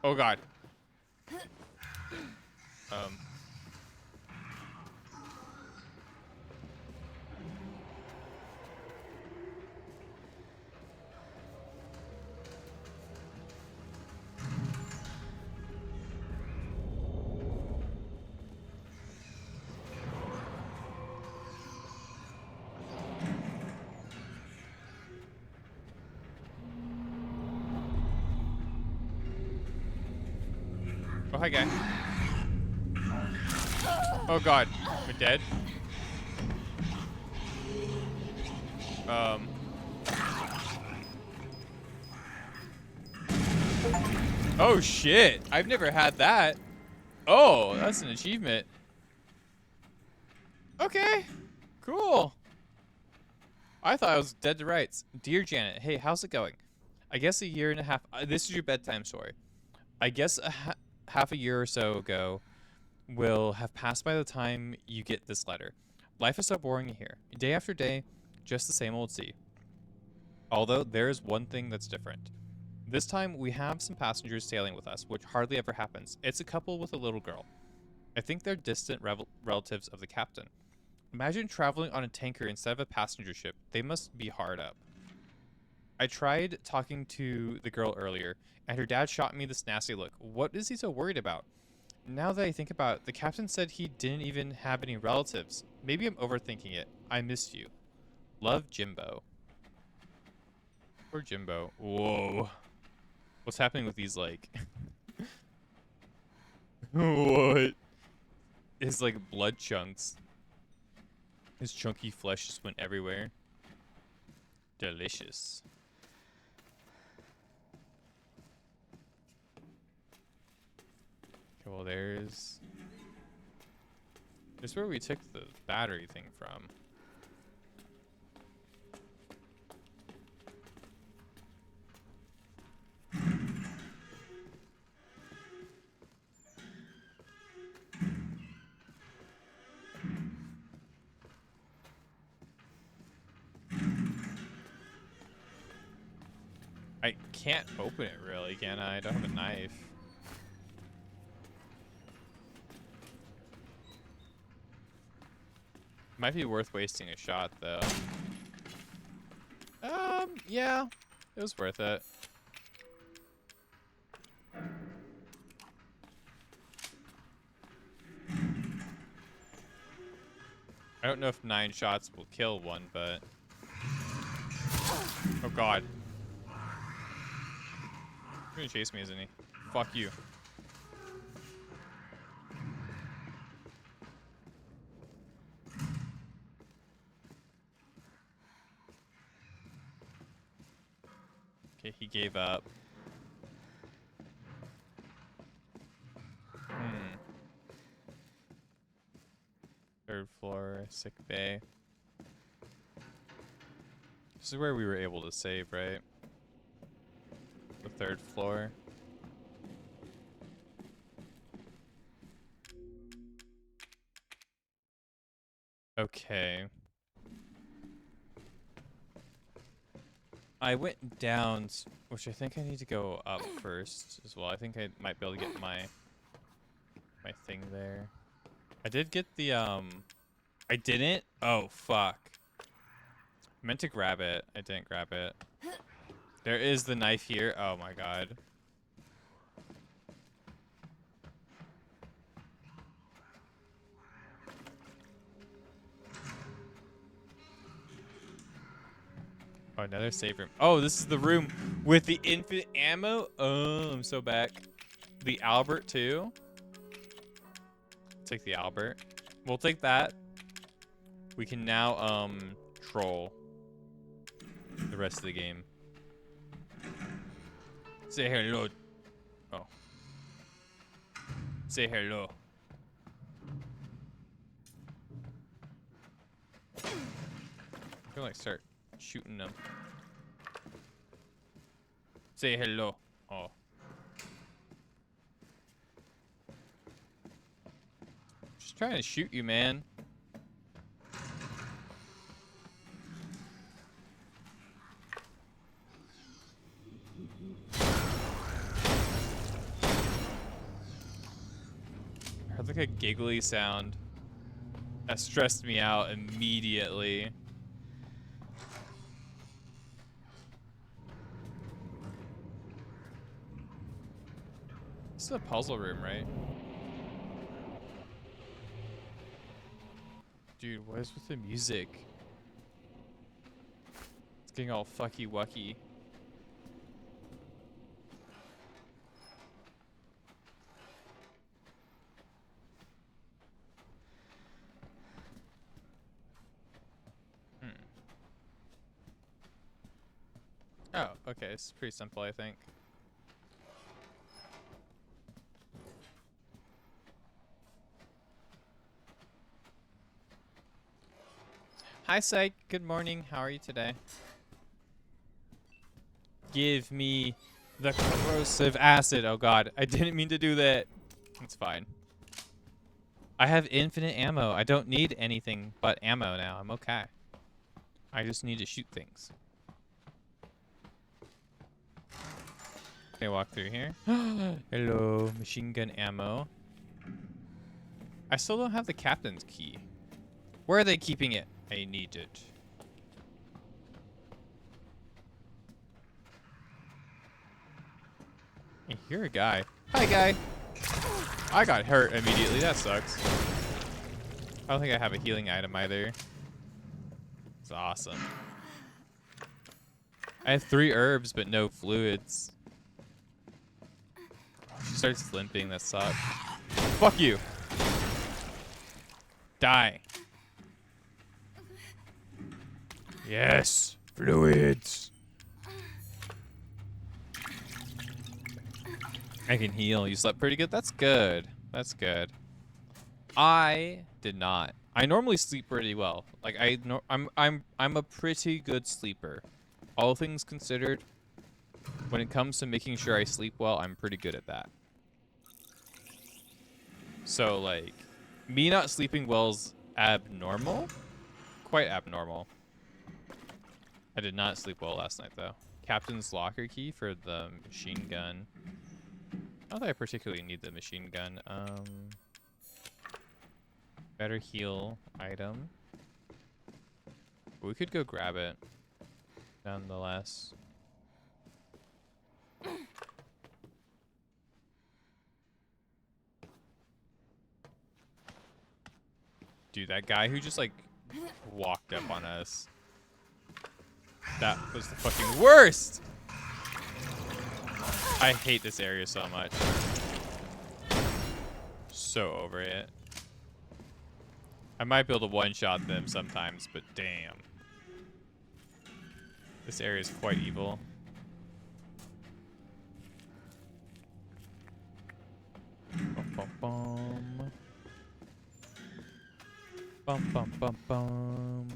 Oh god. Oh, hi, guy. Oh, God. We're dead? Oh, shit. I've never had that. Oh, that's an achievement. Okay. Cool. I thought I was dead to rights. Dear Janet, hey, how's it going? I guess a year and a half... this is your bedtime story. I guess half a year or so ago will have passed by the time you get this letter. Life is so boring here. Day after day, just the same old sea. Although there is one thing that's different. This time we have some passengers sailing with us, which hardly ever happens. It's a couple with a little girl. I think they're distant relatives of the captain. Imagine traveling on a tanker instead of a passenger ship. They must be hard up. I tried talking to the girl earlier, and her dad shot me this nasty look. What is he so worried about? Now that I think about it, the captain said he didn't even have any relatives. Maybe I'm overthinking it. I miss you. Love, Jimbo. Poor Jimbo. Whoa. What's happening with these, like... what? His, like, blood chunks. His chunky flesh just went everywhere. Delicious. Well, there's where we took the battery thing from. I can't open it really, can I? I don't have a knife. Might be worth wasting a shot though. Yeah, it was worth it. I don't know if 9 shots will kill one, but oh god. He's gonna chase me, isn't he? Fuck you. Okay, he gave up. Third floor, sick bay. This is where we were able to save, right? The 3rd floor. Okay. I went down, which I think I need to go up first as well. I think I might be able to get my thing there. I did get the I didn't? Oh fuck. I meant to grab it. I didn't grab it. There is the knife here. Oh my god. Oh, another save room. Oh, this is the room with the infinite ammo. Oh, I'm so back. The Albert too. Take the Albert. We'll take that. We can now troll the rest of the game. Say hello. Oh. Say hello. I feel like start shooting them. Say hello. Oh. Just trying to shoot you, man. I heard like a giggly sound. That stressed me out immediately. This is a puzzle room, right? Dude, what is with the music? It's getting all fucky wucky. Oh, okay. It's pretty simple, I think. Hi, Psych. Good morning. How are you today? Give me the corrosive acid. Oh, God. I didn't mean to do that. It's fine. I have infinite ammo. I don't need anything but ammo now. I'm okay. I just need to shoot things. Okay, walk through here. Hello, machine gun ammo. I still don't have the captain's key. Where are they keeping it? I need it. I hear a guy. Hi, guy. I got hurt immediately. That sucks. I don't think I have a healing item either. It's awesome. I have 3 herbs, but no fluids. She starts limping. That sucks. Fuck you. Die. Yes. Fluids. I can heal. You slept pretty good? That's good. That's good. I did not. I normally sleep pretty well. Like I'm a pretty good sleeper. All things considered, when it comes to making sure I sleep well, I'm pretty good at that. So like me not sleeping well is abnormal. Quite abnormal. I did not sleep well last night though. Captain's locker key for the machine gun. Not that I particularly need the machine gun. Better heal item. We could go grab it, nonetheless. Dude, that guy who just like walked up on us. That was the fucking worst! I hate this area so much. So over it. I might be able to one-shot them sometimes, but damn. This area is quite evil. Bum, bum, bum. Bum, bum, bum, bum.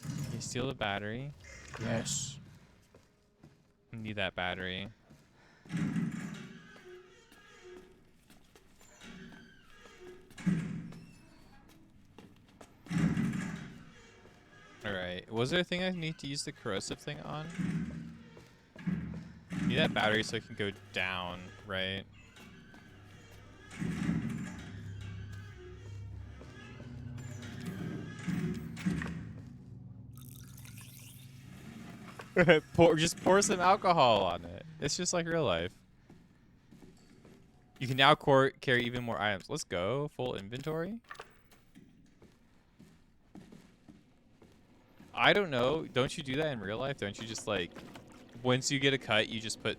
Can you steal the battery? Yes. Need that battery. Alright. Was there a thing I need to use the corrosive thing on? Need that battery so I can go down, right? Just pour some alcohol on it. It's just like real life. You can now carry even more items. Let's go. Full inventory. I don't know. Don't you do that in real life? Don't you just like, once you get a cut, you just put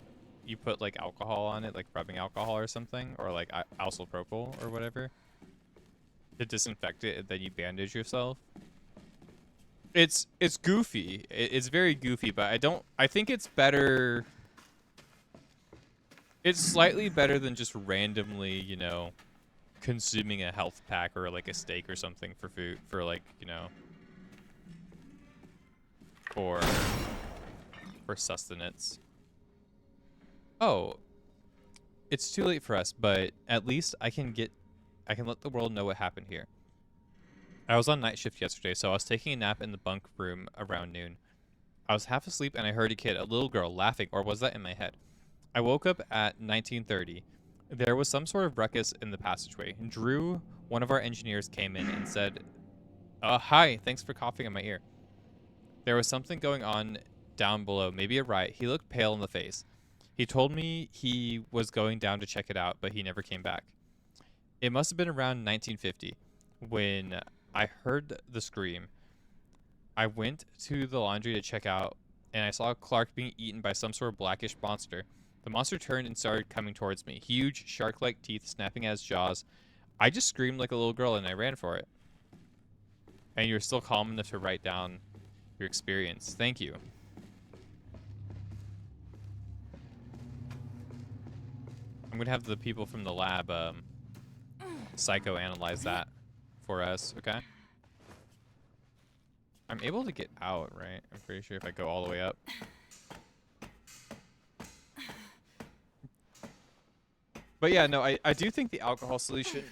like alcohol on it, like rubbing alcohol or something, or like isopropyl or whatever, to disinfect it, and then you bandage yourself. It's goofy. It's very goofy, but I think it's better. It's slightly better than just randomly, you know, consuming a health pack or like a steak or something for food, for like, you know, for sustenance. Oh, it's too late for us, but at least I can let the world know what happened here. I was on night shift yesterday, so I was taking a nap in the bunk room around noon. I was half asleep and I heard a little girl, laughing, or was that in my head? I woke up at 19:30. There was some sort of ruckus in the passageway. Drew, one of our engineers, came in and said, hi, thanks for coughing in my ear. There was something going on down below, maybe a riot. He looked pale in the face. He told me he was going down to check it out, but he never came back. It must have been around 1950 when I heard the scream. I went to the laundry to check out, and I saw Clark being eaten by some sort of blackish monster. The monster turned and started coming towards me, huge, shark-like teeth snapping at his jaws. I just screamed like a little girl, and I ran for it. And you're still calm enough to write down your experience. Thank you. I'm gonna have the people from the lab psychoanalyze that for us, okay? I'm able to get out, right? I'm pretty sure if I go all the way up. But yeah, no, I do think the alcohol solution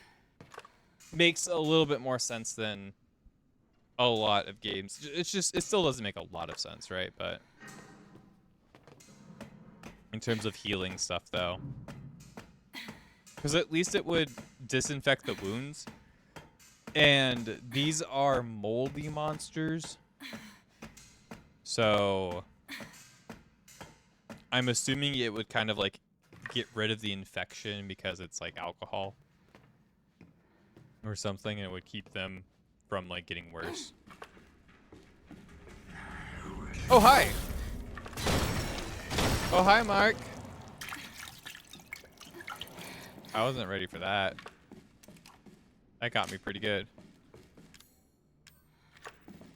makes a little bit more sense than a lot of games. It's just, it still doesn't make a lot of sense, right? But in terms of healing stuff, though. Because at least it would disinfect the wounds. And these are moldy monsters. So I'm assuming it would kind of like get rid of the infection because it's like alcohol or something, and it would keep them from like getting worse. Oh, hi. Oh, hi, Mark. I wasn't ready for that. That got me pretty good.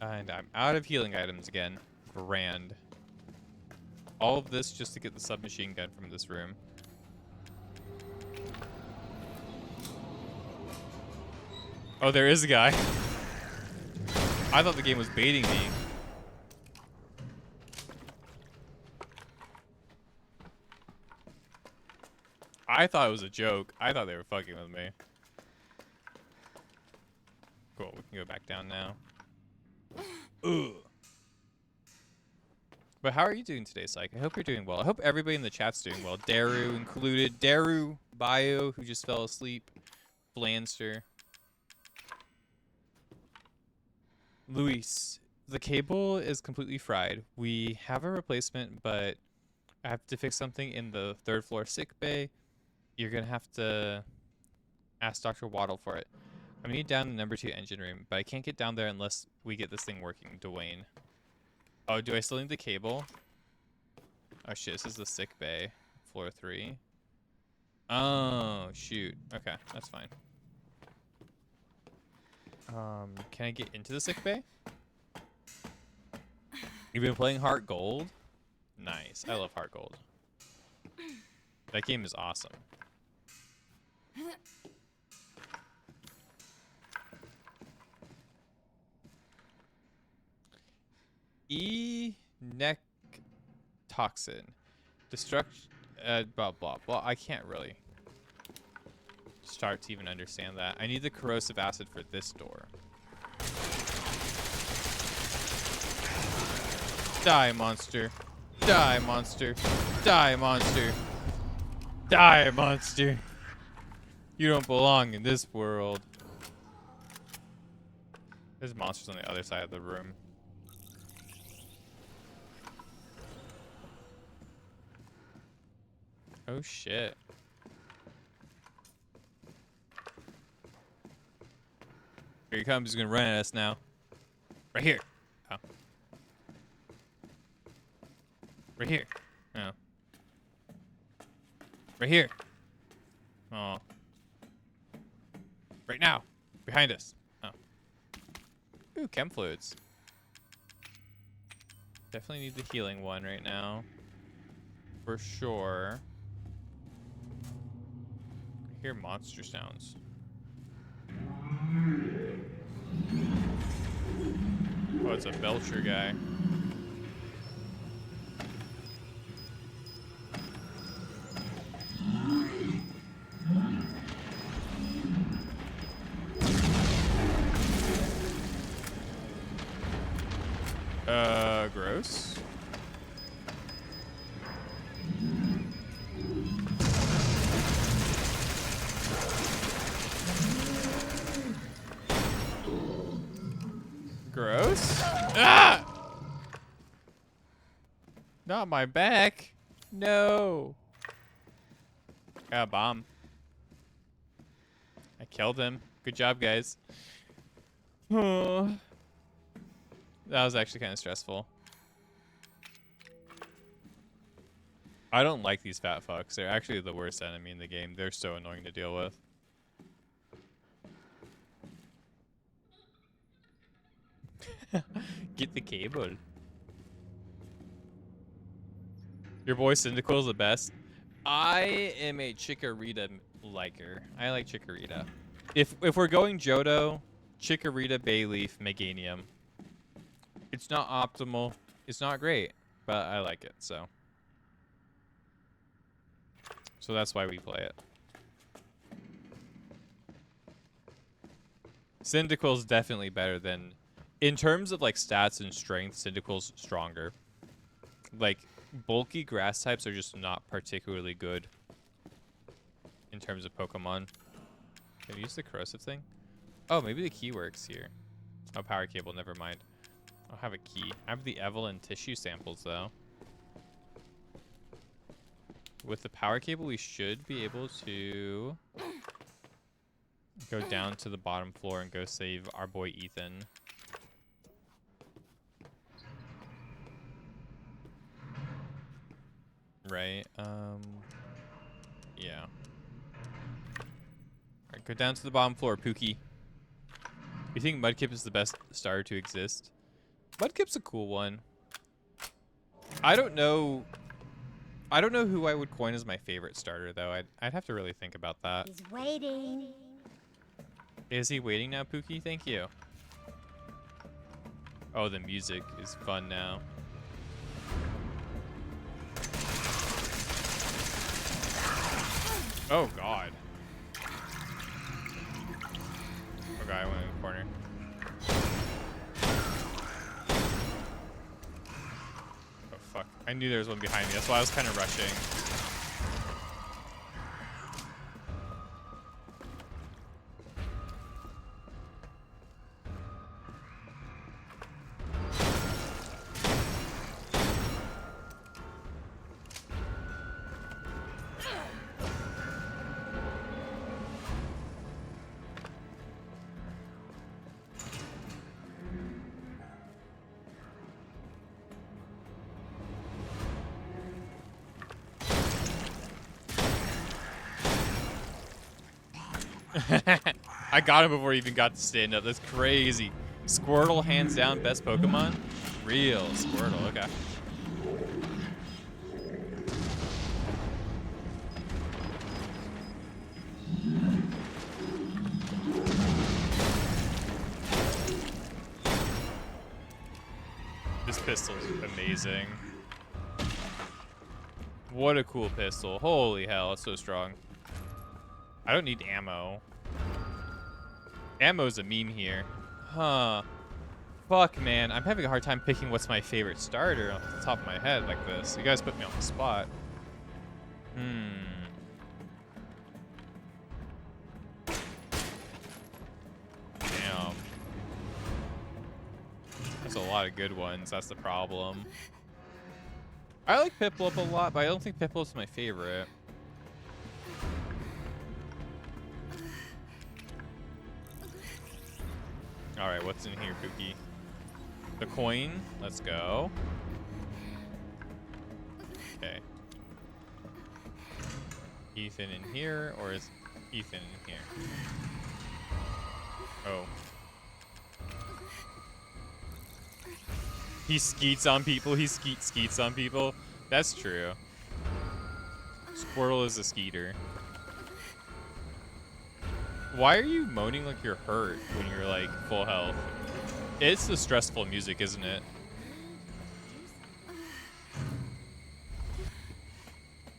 And I'm out of healing items again. Grand. All of this just to get the submachine gun from this room. Oh, there is a guy. I thought the game was baiting me. I thought it was a joke. I thought they were fucking with me. Cool, we can go back down now. Ugh. But how are you doing today, Psych? I hope you're doing well. I hope everybody in the chat's doing well. Daru included. Daru, Bio, who just fell asleep. Blanster. Luis, the cable is completely fried. We have a replacement, but I have to fix something in the 3rd floor sick bay. You're going to have to ask Dr. Waddle for it. I'm going to down the number 2 engine room, but I can't get down there unless we get this thing working, Dwayne. Oh, do I still need the cable? Oh, shit. This is the sick bay. Floor 3. Oh, shoot. Okay, that's fine. Can I get into the sick bay? You've been playing Heart Gold? Nice. I love Heart Gold. That game is awesome. Neck toxin. Destruct blah blah blah. I can't really start to even understand that. I need the corrosive acid for this door. Die, monster. Die, monster. Die, monster. Die, monster. You don't belong in this world. There's monsters on the other side of the room. Oh shit. Here he comes. He's gonna run at us now. Right here. Oh. Right here. Oh. Right here. Oh. Right now. Behind us. Oh. Ooh, chem fluids. Definitely need the healing one right now. For sure. I hear monster sounds. Oh, it's a Belcher guy. Gross. Gross. Ah! Not my back. No. Got a bomb. I killed him. Good job, guys. Oh. That was actually kind of stressful. I don't like these fat fucks. They're actually the worst enemy in the game. They're so annoying to deal with. Get the cable. Your boy Cyndaquil's the best. I am a Chikorita liker. I like Chikorita. If we're going Johto, Chikorita, Bayleaf, Meganium. It's not optimal. It's not great, but I like it, so. So that's why we play it. Cyndaquil's definitely better than... In terms of like stats and strength, Cyndaquil's stronger. Like, bulky grass types are just not particularly good in terms of Pokemon. Can I use the corrosive thing? Oh, maybe the key works here. Oh, power cable, never mind. I don't have a key. I have the Evelyn tissue samples, though. With the power cable, we should be able to go down to the bottom floor and go save our boy Ethan. Right, yeah. Alright, go down to the bottom floor, Pookie. You think Mudkip is the best starter to exist? Mudkip's a cool one. I don't know who I would coin as my favorite starter, though. I'd have to really think about that. He's waiting. Is he waiting now, Pookie? Thank you. Oh, the music is fun now. Oh, God. Okay, I went in the corner. Oh, fuck. I knew there was one behind me. That's why I was kind of rushing. I got him before he even got to stand up. That's crazy. Squirtle, hands down, best Pokemon. Real Squirtle, okay. This pistol's amazing. What a cool pistol. Holy hell, it's so strong. I don't need ammo. Ammo's a meme here. Huh. Fuck, man. I'm having a hard time picking what's my favorite starter off the top of my head like this. You guys put me on the spot. Damn. There's a lot of good ones. That's the problem. I like Piplup a lot, but I don't think Piplup's my favorite. Alright, what's in here, Pookie? The coin. Let's go. Okay. Ethan in here, or is Ethan in here? Oh. He skeets on people. He skeets on people. That's true. Squirtle is a skeeter. Why are you moaning like you're hurt when you're like full health? It's the stressful music, isn't it?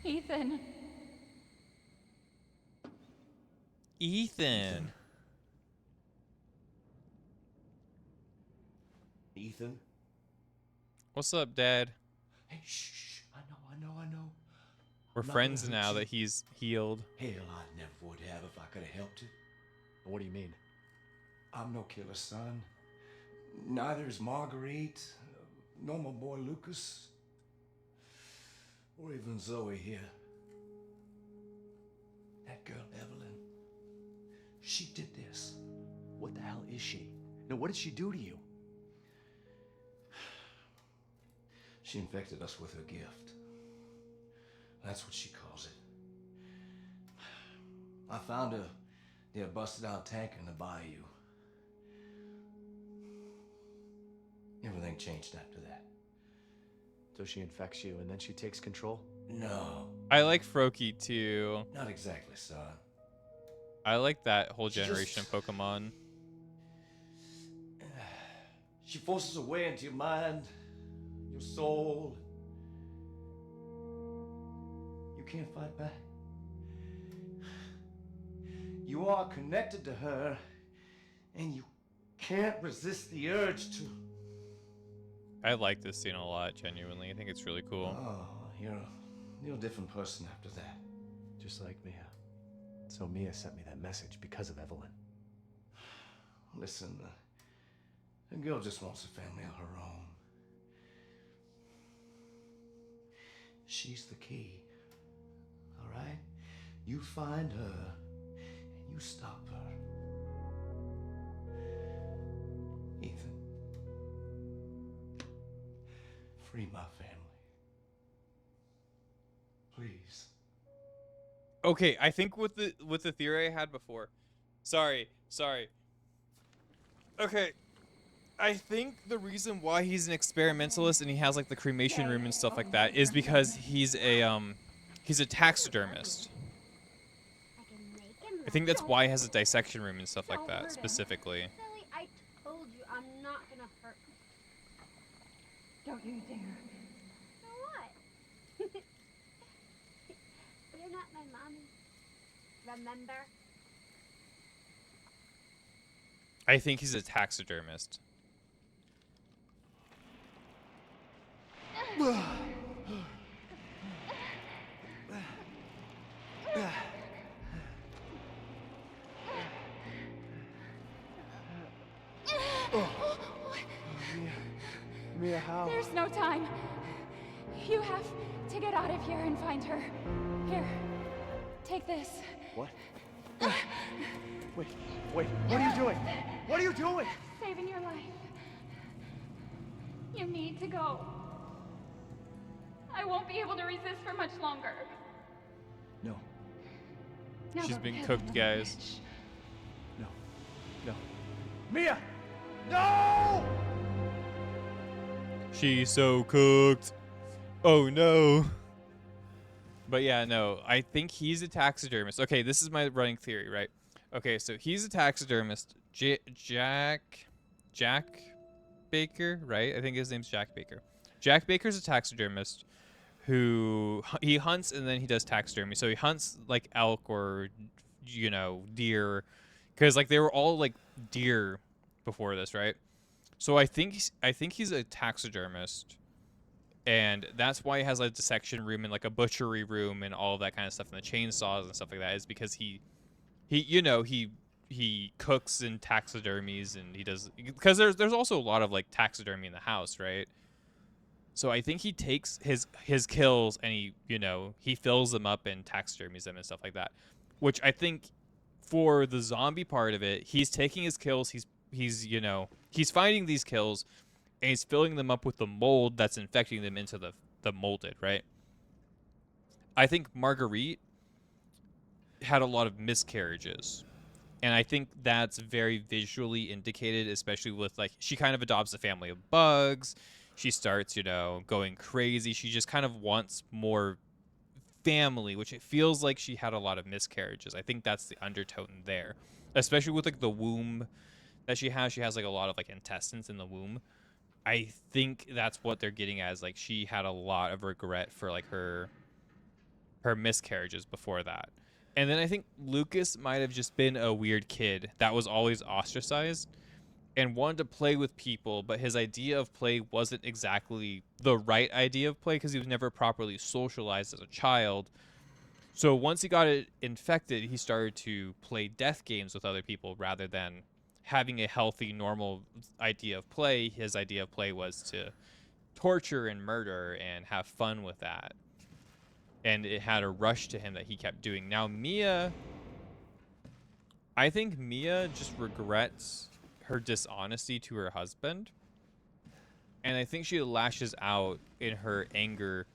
Ethan. Ethan. Ethan? What's up, Dad? Hey, shh. I know. We're Not friends gonna now hurt you. that he's healed. Hell, I never would have if I could have helped you. What do you mean? I'm no killer, son. Neither is Marguerite, nor my boy Lucas, or even Zoe here. That girl, Evelyn, she did this. What the hell is she? No, what did she do to you? She infected us with her gift. That's what she calls it. I found her near a busted out tanker in the bayou. Everything changed after that. So she infects you and then she takes control? No, I like Froakie too. not exactly, son. I like that whole She generation just- of Pokemon. She forces her way into your mind, your soul. You can't fight back. You are connected to her, and you can't resist the urge to. I like this scene a lot, genuinely. I think it's really cool. Oh, you're a different person after that. Just like Mia. So Mia sent me that message because of Evelyn. Listen, the girl just wants a family of her own. She's the key. All right? You find her and you stop her. Ethan, free my family. Please. Okay, I think with the theory I had before. Sorry. Okay. I think the reason why he's an experimentalist and he has like the cremation room and stuff like that is because he's a taxidermist. I think that's why it has a dissection room and stuff like Don't that, hurt him. specifically. Silly, I told you I'm not gonna hurt. Don't you dare. For what? You're not my mommy. Remember? I think he's a taxidermist. Mia, how? There's no time. You have to get out of here and find her. Here, take this. What? Wait, what are you doing? What are you doing? Saving your life. You need to go. I won't be able to resist for much longer. No, Now She's go been kill cooked, them. guys. no. Mia! No! She's so cooked. Oh no. But yeah, no, I think he's a taxidermist. Okay, this is my running theory, right? Okay, so he's a taxidermist. Jack Baker, right? I think his name's Jack Baker. Jack Baker's a taxidermist who he hunts and then he does taxidermy. So he hunts like elk or, you know, deer, because like they were all like deer before this, right? So I think he's a taxidermist, and that's why he has like a dissection room and like a butchery room and all of that kind of stuff and the chainsaws and stuff like that, is because he cooks in taxidermies and he does, because there's also a lot of like taxidermy in the house, right? So I think he takes his kills and he fills them up and taxidermies them and stuff like that, which I think for the zombie part of it, he's taking his kills, he's finding these kills and he's filling them up with the mold that's infecting them into the molded, right? I think Marguerite had a lot of miscarriages. And I think that's very visually indicated, especially with like, she kind of adopts a family of bugs. She starts, going crazy. She just kind of wants more family, which it feels like she had a lot of miscarriages. I think that's the undertone there, especially with like the womb that she has. She has like a lot of like intestines in the womb. I think that's what they're getting as, like, she had a lot of regret for like her miscarriages before that. And then I think Lucas might have just been a weird kid that was always ostracized and wanted to play with people, but his idea of play wasn't exactly the right idea of play because he was never properly socialized as a child. So once he got it infected, he started to play death games with other people rather than having a healthy, normal idea of play. His idea of play was to torture and murder and have fun with that. And it had a rush to him that he kept doing. Now, I think Mia just regrets her dishonesty to her husband. And I think she lashes out in her anger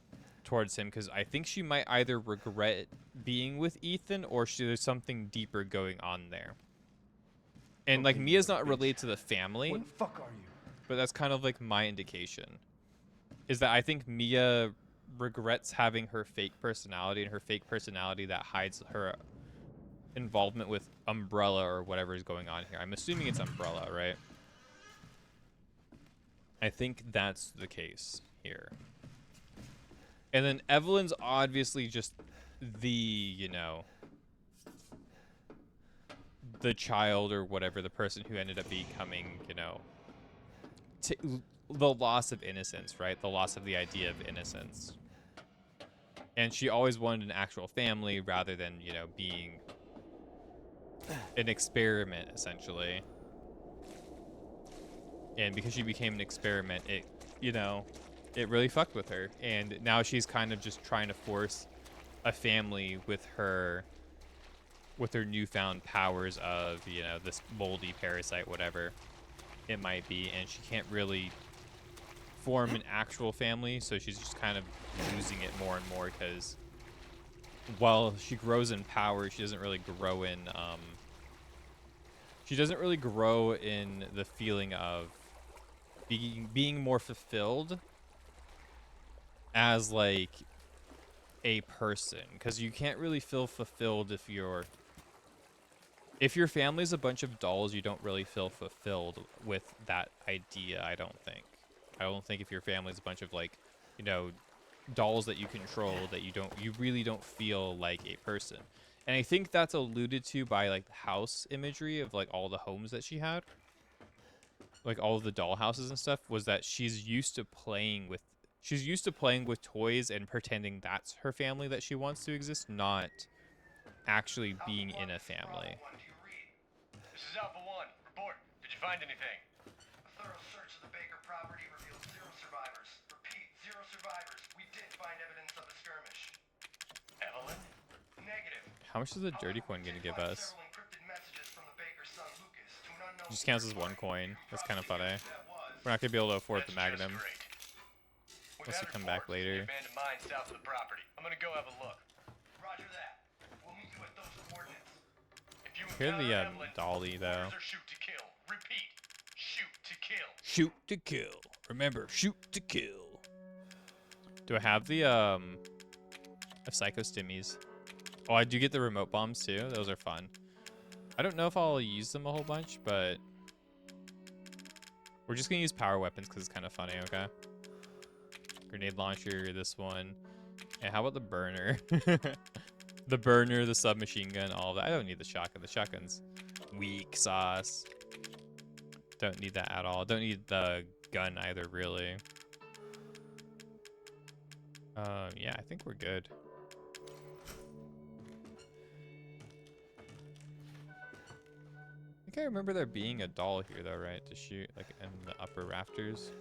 towards him because I think she might either regret being with Ethan or there's something deeper going on there. And like, Mia's not related to the family. What the fuck are you? But that's kind of like my indication. Is that I think Mia regrets having her fake personality, and her fake personality that hides her involvement with Umbrella or whatever is going on here. I'm assuming it's Umbrella, right? I think that's the case here. And then Evelyn's obviously just the, the child or whatever, the person who ended up becoming, the loss of innocence, right? The loss of the idea of innocence. And she always wanted an actual family rather than, being an experiment, essentially. And because she became an experiment, it really fucked with her. And now she's kind of just trying to force a family with her newfound powers of, this moldy parasite, whatever it might be. And she can't really form an actual family, so she's just kind of losing it more and more because while she grows in power, she doesn't really grow in the feeling of being more fulfilled as like a person, because you can't really feel fulfilled if you're If your family's a bunch of dolls, you don't really feel fulfilled with that idea, I don't think. I don't think if your family's a bunch of, like, you know, dolls that you control, that you really don't feel like a person. And I think that's alluded to by, like, the house imagery of, like, all the homes that she had. Like, all of the doll houses and stuff, was that she's used to playing with toys and pretending that's her family that she wants to exist, not actually being in a family. This is Alpha 1. Report. Did you find anything? A thorough search of the Baker property revealed 0 survivors. Repeat, 0 survivors. We did find evidence of a skirmish. Evelyn? Negative. How much is the dirty coin going to give us? Several encrypted messages from the Baker's son Lucas to an unknown. Just counts as 1 coin. That's kind of funny. We're not going to be able to afford the Magnum. Unless you come back later. Abandoned mine south of the property. I'm gonna go have a look. Roger that. We'll meet you at those coordinates. If you Here's the Evelyn, dolly though. shoot to kill. Repeat. Shoot to kill. Shoot to kill. Remember, shoot to kill. Do I have the Psycho Stimmies? Oh, I do get the remote bombs too. Those are fun. I don't know if I'll use them a whole bunch, but we're just gonna use power weapons because it's kind of funny. Okay. Grenade launcher, this one. And how about the burner? The burner, the submachine gun, all of that. I don't need the shotgun. The shotgun's weak sauce. Don't need that at all. Don't need the gun either, really. Yeah, I think we're good. I think I remember there being a doll here, though, right? To shoot, like, in the upper rafters.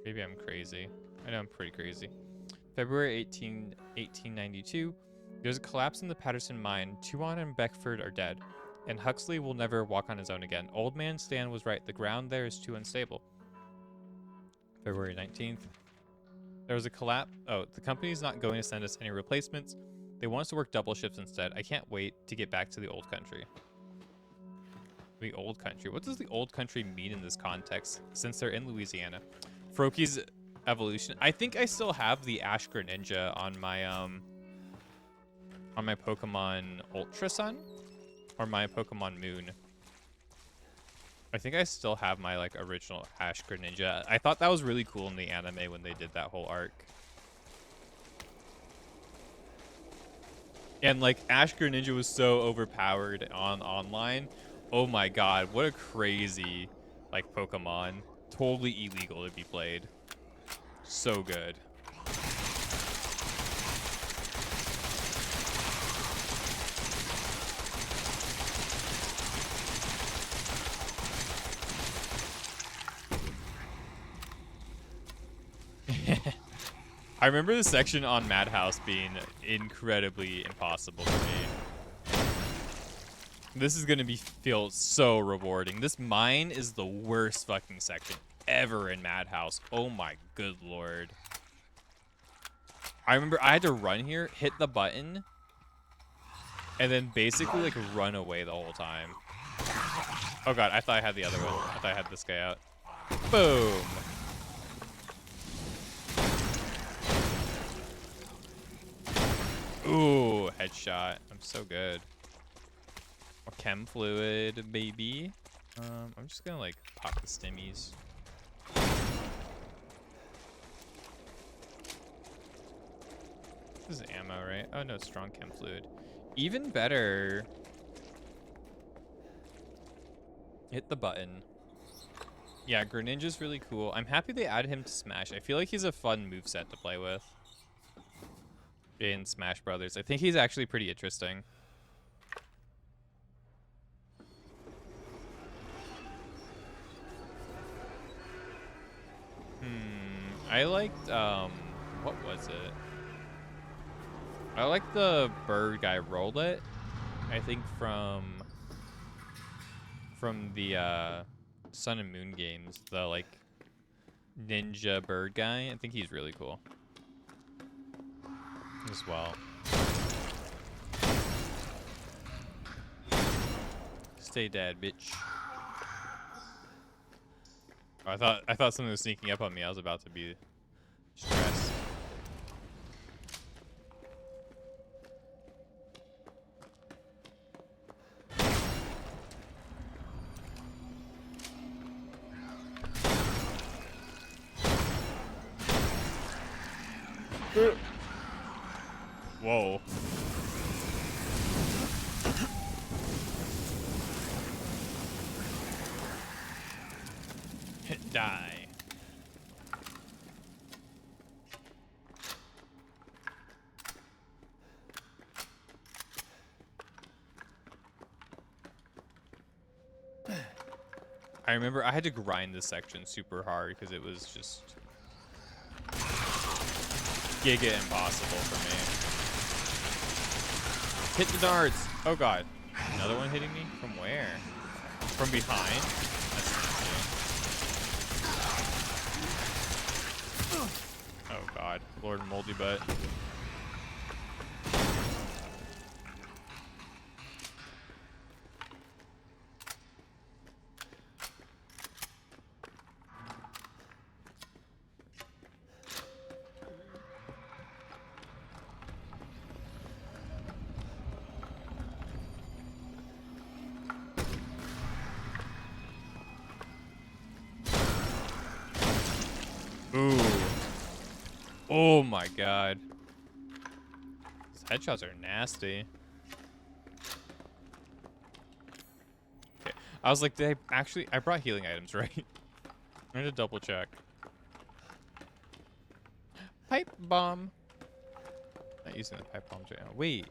Maybe I'm crazy. I know I'm pretty crazy. February 18, 1892. There's a collapse in the Patterson mine. Tuon and Beckford are dead, and Huxley will never walk on his own again. Old man Stan was right. The ground there is too unstable. February 19th. There was a collapse. Oh, the company's not going to send us any replacements. They want us to work double shifts instead. I can't wait to get back to the old country. The old country. What does the old country mean in this context, since they're in Louisiana? Froakies evolution. I think I still have the Ash Greninja on my Pokemon Ultra Sun or my Pokemon Moon. I think I still have my like original Ash Greninja. I thought that was really cool in the anime when they did that whole arc. And like Ash Greninja was so overpowered on online. Oh my god, what a crazy like Pokemon. Totally illegal to be played. So good. I remember the section on Madhouse being incredibly impossible for me. This is gonna feel so rewarding. This mine is the worst fucking section ever in Madhouse. Oh my good lord. I remember I had to run here, hit the button, and then basically like run away the whole time. Oh god, I thought I had the other one. I thought I had this guy out. Boom. Ooh, headshot. I'm so good. More chem fluid, baby. I'm just gonna like pop the stimmies. This is ammo, right? Oh no, strong chem fluid. Even better. Hit the button. Yeah, Greninja's really cool. I'm happy they added him to Smash. I feel like he's a fun moveset to play with in Smash Brothers. I think he's actually pretty interesting. I liked, what was it? I liked the bird guy, Rowlet. I think from the Sun and Moon games, the like ninja bird guy. I think he's really cool as well. Stay dead, bitch. Oh, I thought something was sneaking up on me. I was about to be stressed. Whoa. Die. I remember I had to grind this section super hard because it was just giga impossible for me. Hit the darts. Oh god. Another one hitting me? From where? From behind? That's nasty. Oh god. Lord Moldy Butt. Ooh. Oh my god. These headshots are nasty. Okay. I was like, did I actually... I brought healing items, right? I'm gonna double check. Pipe bomb. Not using the pipe bombs right now. Wait.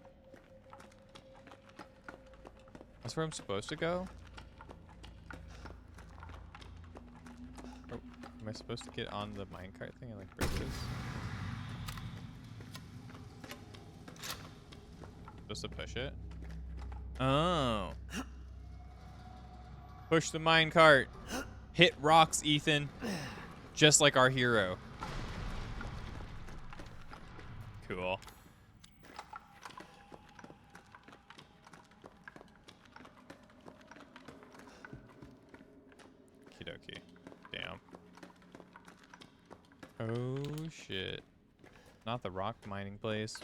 That's where I'm supposed to go? Oh, am I supposed to get on the minecart thing and like break this? Supposed to push it? Oh. Push the minecart. Hit rocks, Ethan. Just like our hero. Cool. Okie dokie. Damn. Oh shit. Not the rock mining place.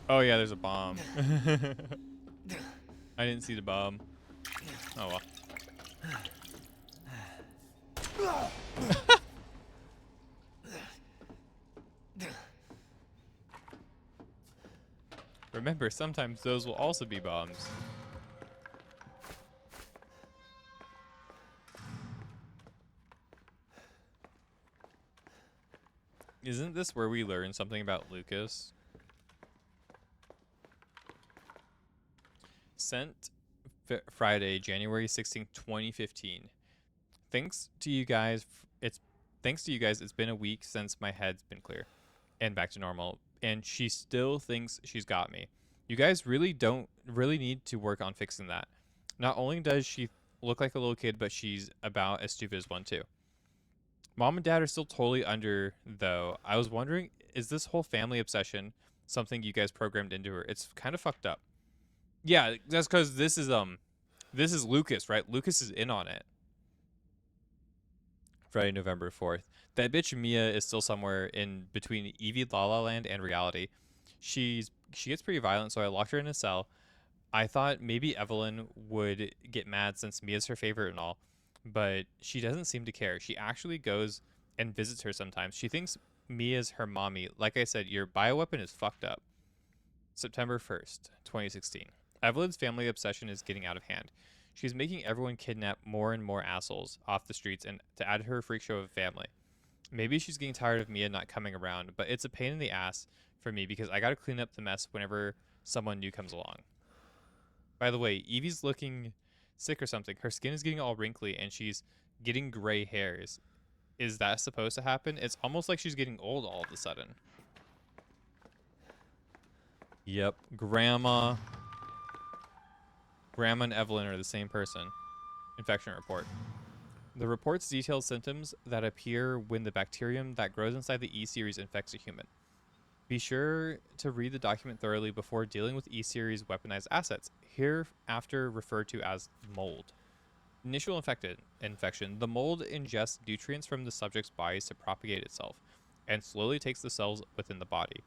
Oh yeah, there's a bomb. I didn't see the bomb. Oh well. Remember, sometimes those will also be bombs. Isn't this where we learn something about Lucas? Sent Friday, January 16th, 2015. Thanks to you guys. It's been a week since my head's been clear and back to normal, and she still thinks she's got me. You guys really need to work on fixing that. Not only does she look like a little kid, but she's about as stupid as one too. Mom and Dad are still totally under, though. I was wondering, is this whole family obsession something you guys programmed into her? It's kind of fucked up. Yeah, that's because this is Lucas, right? Lucas is in on it. Friday, November 4th. That bitch Mia is still somewhere in between Evie La La Land and reality. She gets pretty violent, so I locked her in a cell. I thought maybe Evelyn would get mad since Mia's her favorite and all, but she doesn't seem to care. She actually goes and visits her sometimes. She thinks Mia's her mommy. Like I said, your bioweapon is fucked up. September 1st, 2016. Evelyn's family obsession is getting out of hand. She's making everyone kidnap more and more assholes off the streets and to add to her freak show of family. Maybe she's getting tired of Mia not coming around, but it's a pain in the ass for me because I gotta clean up the mess whenever someone new comes along. By the way, Evie's looking sick or something. Her skin is getting all wrinkly and she's getting gray hairs. Is that supposed to happen? It's almost like she's getting old all of a sudden. Yep, Grandma and Evelyn are the same person. Infection report. The reports detail symptoms that appear when the bacterium that grows inside the E-series infects a human. Be sure to read the document thoroughly before dealing with E-series weaponized assets, hereafter referred to as mold. Initial infection. The mold ingests nutrients from the subject's bodies to propagate itself, and slowly takes the cells within the body.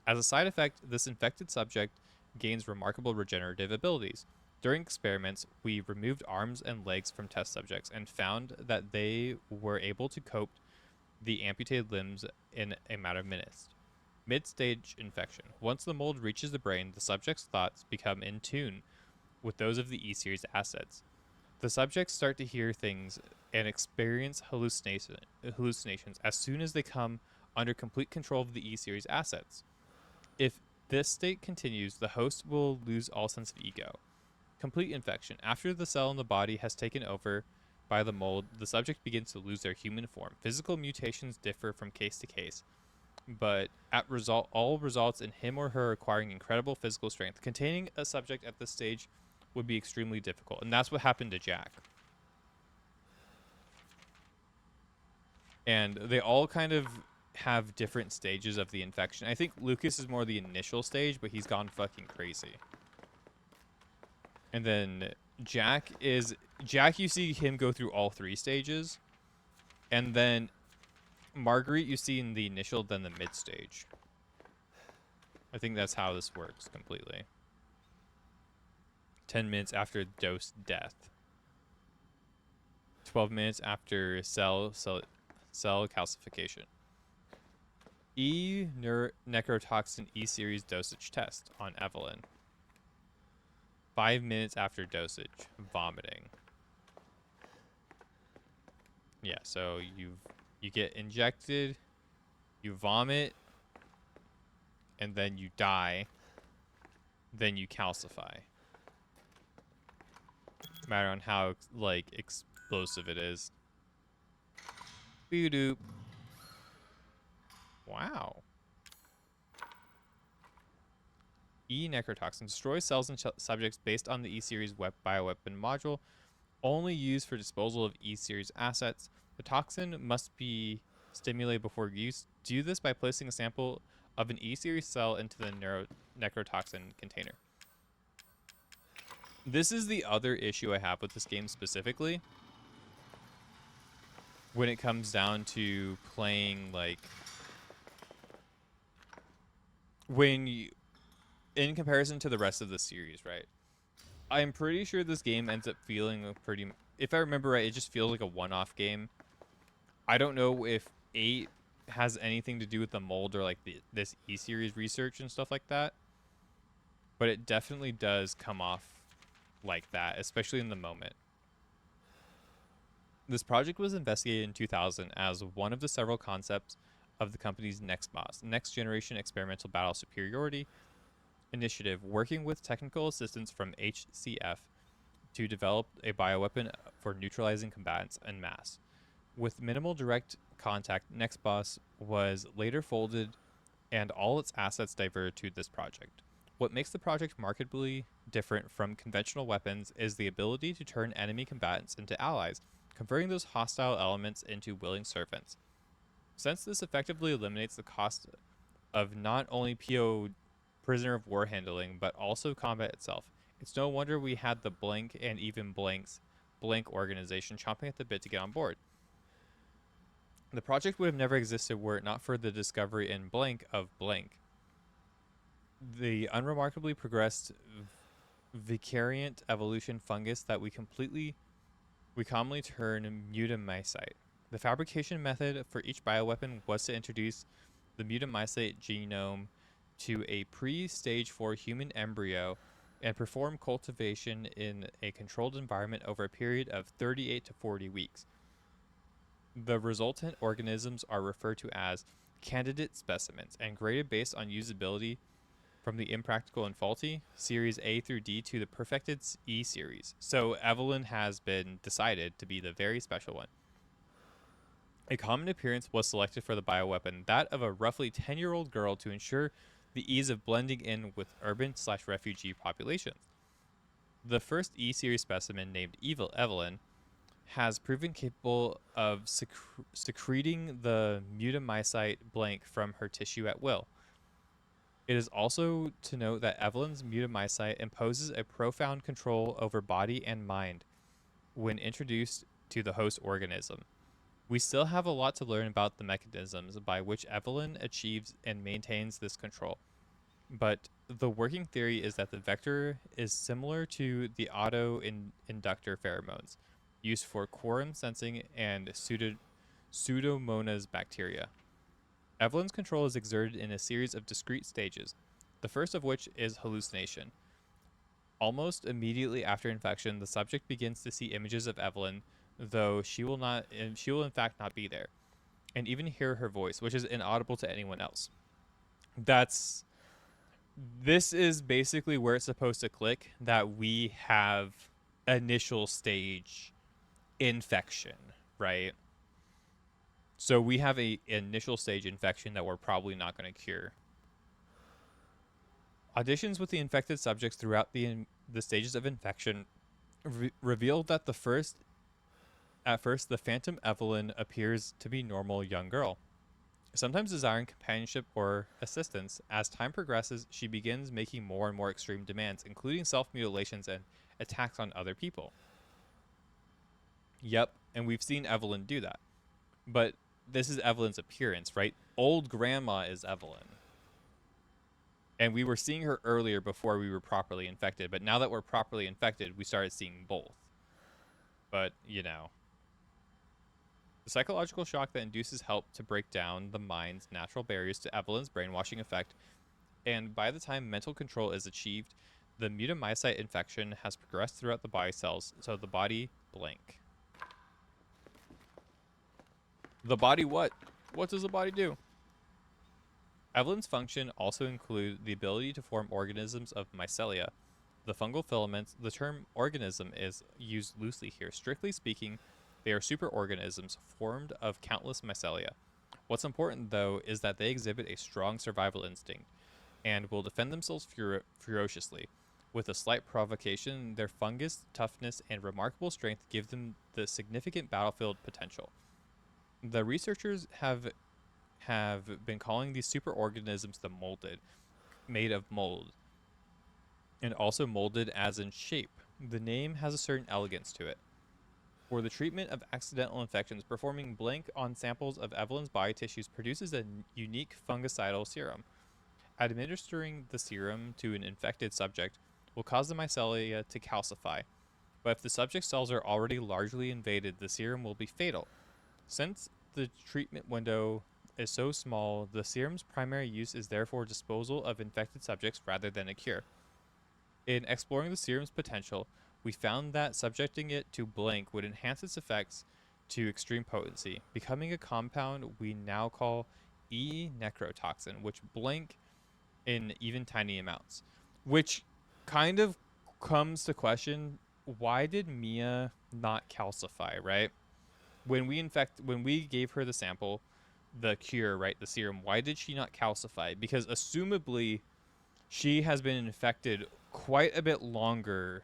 As a side effect, this infected subject gains remarkable regenerative abilities. During experiments, we removed arms and legs from test subjects and found that they were able to cope the amputated limbs in a matter of minutes. Mid-stage infection. Once the mold reaches the brain, the subject's thoughts become in tune with those of the E-series assets. The subjects start to hear things and experience hallucinations as soon as they come under complete control of the E-series assets. If this state continues, the host will lose all sense of ego. Complete infection. After the cell in the body has taken over by the mold, the subject begins to lose their human form. Physical mutations differ from case to case, but all results in him or her acquiring incredible physical strength. Containing a subject at this stage would be extremely difficult, and that's what happened to Jack. And they all kind of have different stages of the infection. I think Lucas is more the initial stage, but he's gone fucking crazy. And then Jack, you see him go through all 3 stages. And then Marguerite, you see in the initial, then the mid stage. I think that's how this works completely. 10 minutes after dose death. 12 minutes after cell calcification. Necrotoxin E-series dosage test on Evelyn. 5 minutes after dosage, vomiting. Yeah, so you get injected, you vomit, and then you die, then you calcify. Matter on how like explosive it is. Boo-doop. Wow. E-necrotoxin destroys cells and subjects based on the E-series bioweapon module, only used for disposal of E-series assets. The toxin must be stimulated before use. Do this by placing a sample of an E-series cell into the necrotoxin container. This is the other issue I have with this game specifically. When it comes down to playing, like, in comparison to the rest of the series, right? I'm pretty sure this game ends up feeling if I remember right, it just feels like a one-off game. I don't know if 8 has anything to do with the mold or like this E-series research and stuff like that, but it definitely does come off like that, especially in the moment. This project was investigated in 2000 as one of the several concepts of the company's next generation experimental battle superiority initiative, working with technical assistance from HCF to develop a bioweapon for neutralizing combatants en masse. With minimal direct contact, NextBoss was later folded and all its assets diverted to this project. What makes the project markedly different from conventional weapons is the ability to turn enemy combatants into allies, converting those hostile elements into willing servants. Since this effectively eliminates the cost of not only prisoner of war handling, but also combat itself, it's no wonder we had the Blank and even Blank's Blank organization chomping at the bit to get on board. The project would have never existed were it not for the discovery in Blank of Blank, the unremarkably progressed vicariant evolution fungus that we commonly term mutamycete. The fabrication method for each bioweapon was to introduce the mutamycete genome to a pre-stage 4 human embryo and perform cultivation in a controlled environment over a period of 38 to 40 weeks. The resultant organisms are referred to as candidate specimens and graded based on usability from the impractical and faulty, series A through D, to the perfected E series. So Evelyn has been decided to be the very special one. A common appearance was selected for the bioweapon, that of a roughly 10-year-old girl, to ensure the ease of blending in with urban/refugee populations. The first E-series specimen, named Evelyn, has proven capable of secreting the mutamycete Blank from her tissue at will. It is also to note that Evelyn's mutamycete imposes a profound control over body and mind, when introduced to the host organism. We still have a lot to learn about the mechanisms by which Evelyn achieves and maintains this control. But the working theory is that the vector is similar to the autoinductor pheromones used for quorum sensing and Pseudomonas bacteria. Evelyn's control is exerted in a series of discrete stages, the first of which is hallucination. Almost immediately after infection, the subject begins to see images of Evelyn, though she will in fact not be there, and even hear her voice, which is inaudible to anyone else. This is basically where it's supposed to click that we have initial stage infection, right? So we have a initial stage infection that we're probably not going to cure. Auditions with the infected subjects throughout the stages of infection revealed that at first, the phantom Evelyn appears to be normal young girl, sometimes desiring companionship or assistance. As time progresses, she begins making more and more extreme demands, including self-mutilations and attacks on other people. Yep, and we've seen Evelyn do that. But this is Evelyn's appearance, right? Old grandma is Evelyn. And we were seeing her earlier before we were properly infected, but now that we're properly infected, we started seeing both. But, you know. The psychological shock that induces help to break down the mind's natural barriers to Evelyn's brainwashing effect, and by the time mental control is achieved, the mutamycete infection has progressed throughout the body cells, so the body blank. The body what? What does the body do? Evelyn's function also include the ability to form organisms of mycelia. The fungal filaments, the term organism is used loosely here. Strictly speaking, they are superorganisms formed of countless mycelia. What's important, though, is that they exhibit a strong survival instinct and will defend themselves ferociously. With a slight provocation, their fungus toughness and remarkable strength give them the significant battlefield potential. The researchers have been calling these superorganisms the molded, made of mold, and also molded as in shape. The name has a certain elegance to it. For the treatment of accidental infections, performing blank on samples of Evelyn's body tissues produces a unique fungicidal serum. Administering the serum to an infected subject will cause the mycelia to calcify, but if the subject's cells are already largely invaded, the serum will be fatal. Since the treatment window is so small, the serum's primary use is therefore disposal of infected subjects rather than a cure. In exploring the serum's potential, we found that subjecting it to blank would enhance its effects to extreme potency, becoming a compound we now call E-necrotoxin, which blank in even tiny amounts. Which kind of comes to question, why did Mia not calcify, right? When we gave her the sample, the cure, right, the serum, why did she not calcify? Because assumably she has been infected quite a bit longer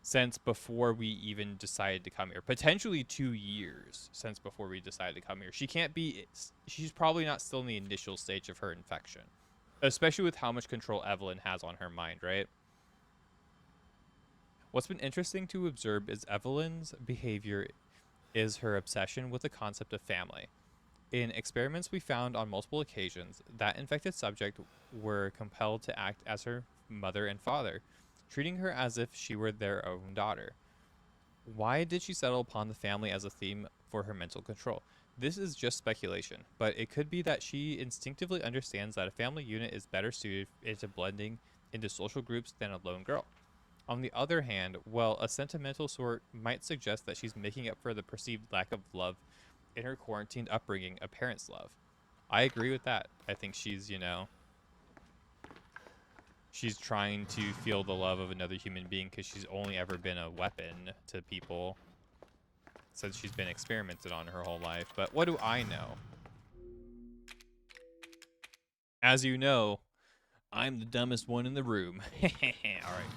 since before we even decided to come here. Potentially 2 years since before we decided to come here. She's probably not still in the initial stage of her infection. Especially with how much control Evelyn has on her mind, right? What's been interesting to observe is Evelyn's behavior is her obsession with the concept of family. In experiments we found on multiple occasions that infected subjects were compelled to act as her mother and father, treating her as if she were their own daughter. Why did she settle upon the family as a theme for her mental control? This is just speculation, but it could be that she instinctively understands that a family unit is better suited into blending into social groups than a lone girl. On the other hand, well, a sentimental sort might suggest that she's making up for the perceived lack of love in her quarantined upbringing, a parent's love. I agree with that. I think she's, she's trying to feel the love of another human being because she's only ever been a weapon to people since she's been experimented on her whole life. But what do I know? As you know, I'm the dumbest one in the room. All right.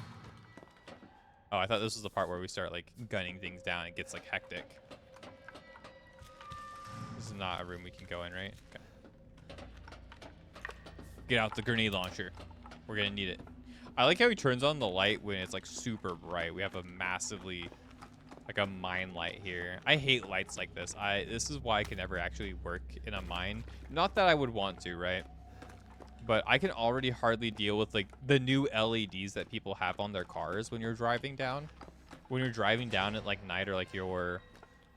Oh, I thought this was the part where we start, like, gunning things down. It gets, like, hectic. This is not a room we can go in, right? Okay. Get out the grenade launcher. We're gonna need it. I like how he turns on the light when it's, like, super bright. We have a massively like a mine light here. I hate lights like this. This is why I can never actually work in a mine. Not that I would want to, right? But I can already hardly deal with like the new LEDs that people have on their cars when you're driving down. When you're driving down at like night or like you're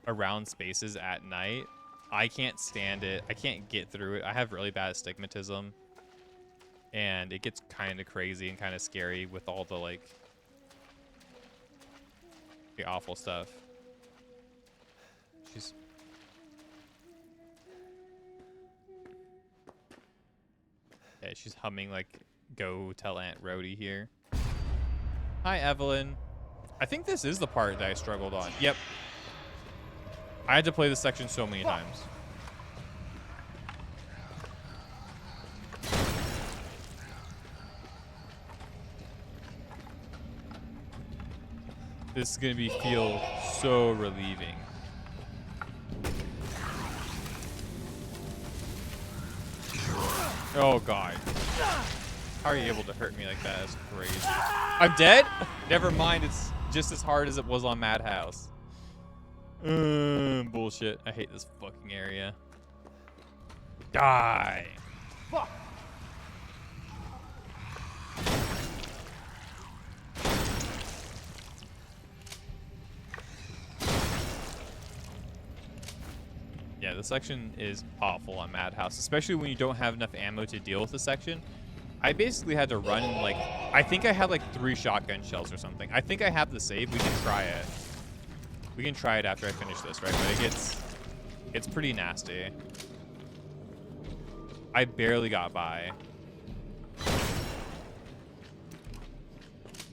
around spaces at night, I can't stand it. I can't get through it. I have really bad astigmatism. And it gets kind of crazy and kind of scary with all the like the awful stuff. She's yeah, she's humming like "Go Tell Aunt Rhody" here. Hi, Evelyn. I think this is the part that I struggled on. Yep. I had to play this section so many times. This is gonna feel so relieving. Oh god. How are you able to hurt me like that? That's crazy. I'm dead? Never mind, it's just as hard as it was on Madhouse. Bullshit. I hate this fucking area. Die. Fuck. Yeah, this section is awful on Madhouse, especially when you don't have enough ammo to deal with the section. I basically had to run in like, I think I had like 3 shotgun shells or something. I think I have the save. We can try it. We can try it after I finish this, right? But it's pretty nasty. I barely got by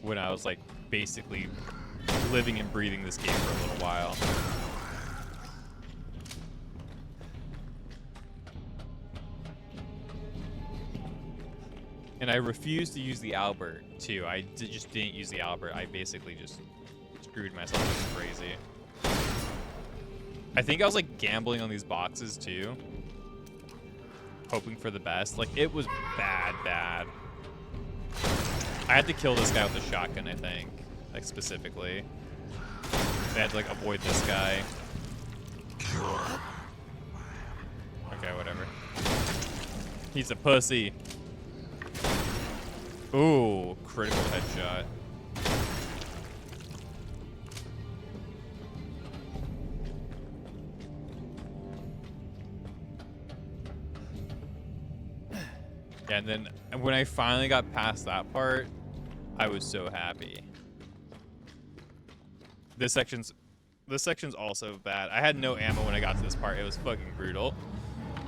when I was like basically living and breathing this game for a little while. And I refused to use the Albert, too. Just didn't use the Albert. I basically just screwed myself up crazy. I think I was, like, gambling on these boxes, too. Hoping for the best. Like, it was bad. I had to kill this guy with a shotgun, I think. Like, specifically. I had to, like, avoid this guy. Okay, whatever. He's a pussy. Ooh, critical headshot. Yeah, and then when I finally got past that part, I was so happy. This section's also bad. I had no ammo when I got to this part. It was fucking brutal.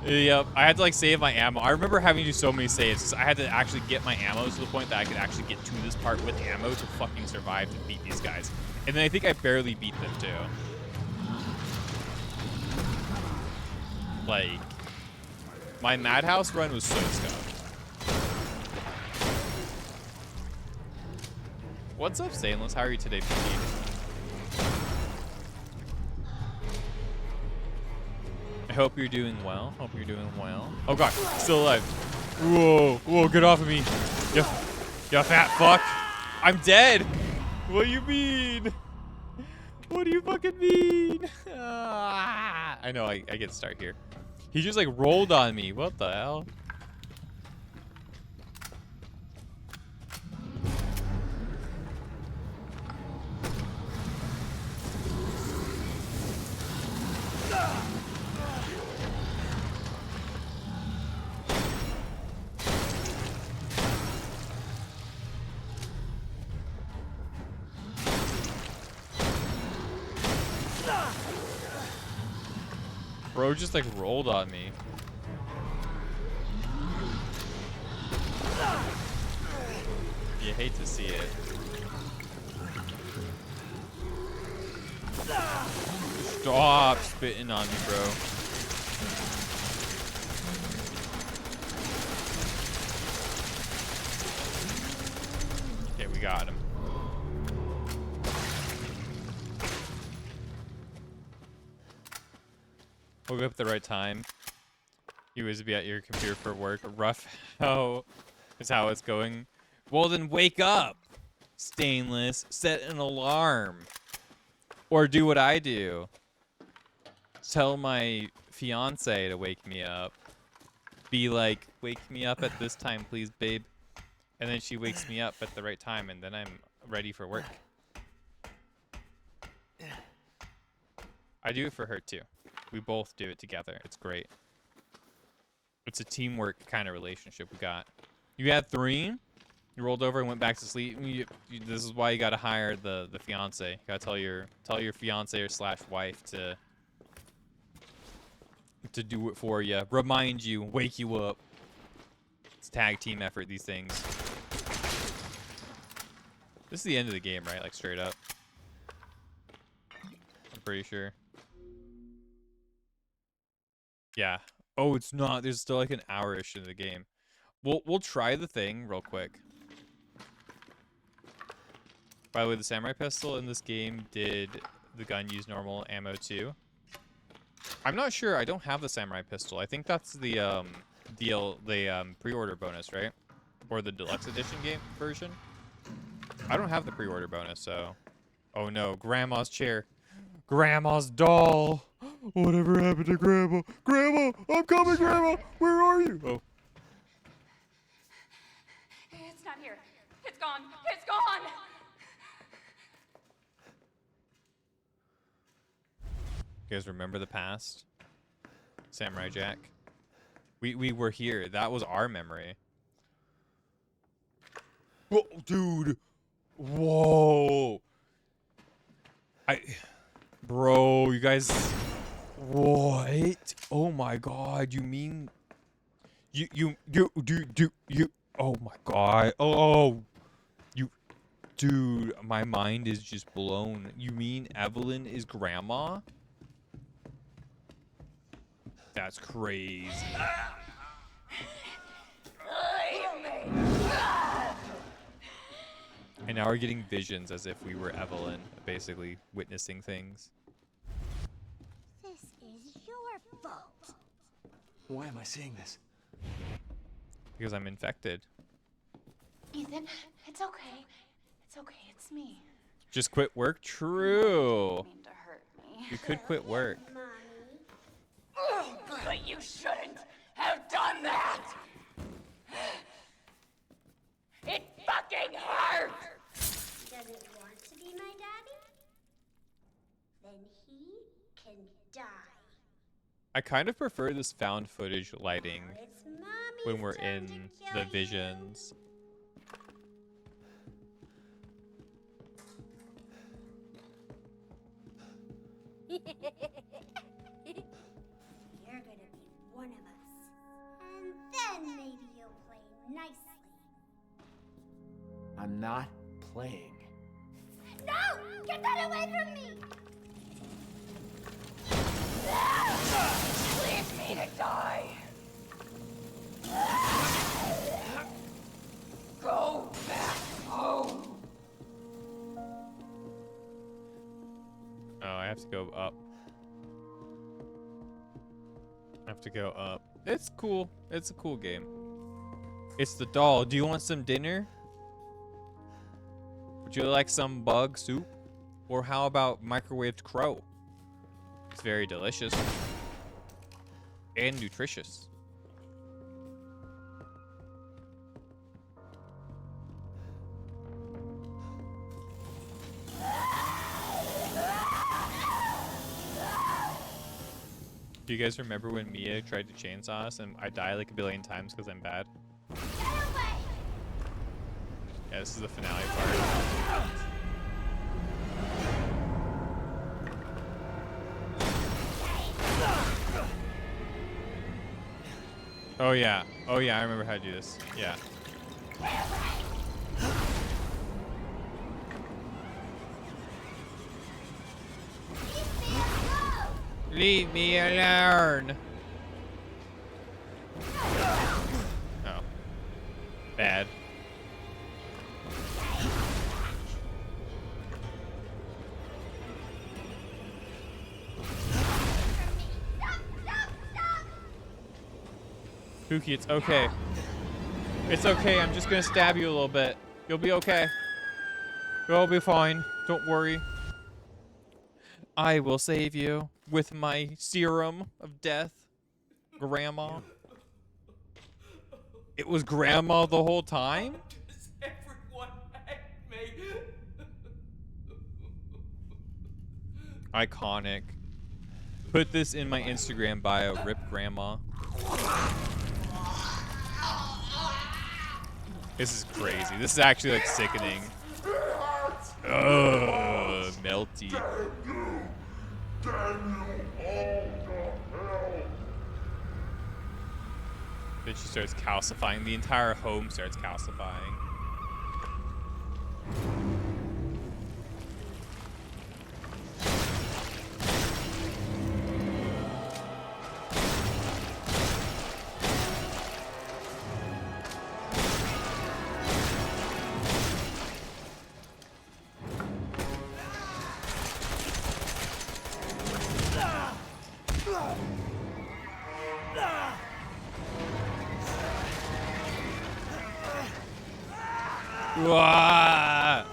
Yep, I had to like save my ammo. I remember having to do so many saves. I had to actually get my ammo to the point that I could actually get to this part with ammo to fucking survive to beat these guys. And then I think I barely beat them too. Like, my Madhouse run was so scuffed. What's up, Stainless? How are you today, Pete? I hope you're doing well. Hope you're doing well. Oh god, still alive. Whoa, get off of me. You fat fuck. I'm dead. What do you mean? What do you fucking mean? I know, I get to start here. He just like rolled on me. What the hell? Bro just like rolled on me. You hate to see it. Stop spitting on me, bro. Okay, we got him. Woke up at the right time. You was be at your computer for work. Rough how is how it's going. Well then wake up. Stainless. Set an alarm. Or do what I do. Tell my fiance to wake me up. Be like, wake me up at this time, please, babe. And then she wakes me up at the right time, and then I'm ready for work. I do it for her, too. We both do it together. It's great. It's a teamwork kind of relationship we got. You had 3. You rolled over and went back to sleep. This is why you gotta hire the fiance. You gotta tell your fiance or / wife to do it for you. Remind you, wake you up. It's tag team effort, these things. This is the end of the game, right? Like straight up. I'm pretty sure. Yeah. Oh, it's not. There's still like an hour-ish in the game. We'll try the thing real quick. By the way, the samurai pistol in this game did the gun use normal ammo too. I'm not sure. I don't have the samurai pistol. I think that's the pre-order bonus, right? Or the deluxe edition game version. I don't have the pre-order bonus, so. Oh no, Grandma's chair. Grandma's doll. Whatever happened to Grandma? Grandma, I'm coming, Grandma. Where are you? Oh. It's not here. It's gone. It's gone. You guys remember the past? Samurai Jack. We were here. That was our memory. Whoa, dude. Whoa. Bro, you guys. What? Oh my God. You mean you oh my God. Oh. Dude, my mind is just blown. You mean Evelyn is grandma? That's crazy. And now we're getting visions as if we were Evelyn, basically witnessing things. This is your fault. Why am I seeing this? Because I'm infected. Ethan, it's okay. It's okay. It's me. Just quit work? True. Didn't mean to hurt me. You could quit work. But you shouldn't have done that. It fucking hurt. Doesn't want to be my daddy? Then he can die. I kind of prefer this found footage lighting Now it's Mommy's when we're turn in to kill the you. visions. You're gonna be one of us. And then maybe you'll play nicely. I'm not playing. No! Get that away from me! Leave me to die. Go back home. Oh, I have to go up. I have to go up. It's cool. It's a cool game. It's the doll. Do you want some dinner? Would you like some bug soup? Or how about microwaved crow? It's very delicious. And nutritious. Do you guys remember when Mia tried to chainsaw us and I die like a billion times because I'm bad? Yeah, this is the finale part. Oh yeah. Oh yeah, I remember how to do this. Yeah. Leave me alone. Oh. Bad. Pookie, it's okay. It's okay, I'm just gonna stab you a little bit. You'll be okay. You'll be fine. Don't worry. I will save you with my serum of death, Grandma. It was Grandma the whole time? Does everyone hate me? Iconic. Put this in my Instagram bio, Rip Grandma. This is crazy. This is actually like sickening. Ugh, melty. Then she starts calcifying. The entire home starts calcifying. Wah!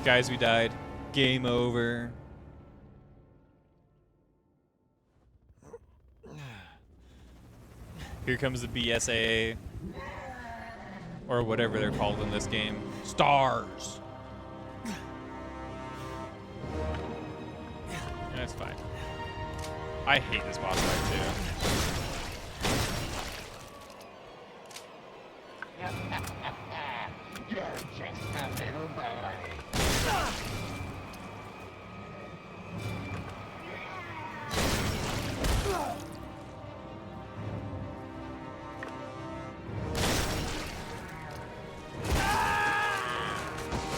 Guys, we died. Game over. Here comes the BSAA. Or whatever they're called in this game. Stars! That's fine. I hate this boss fight too. You're just a little boy.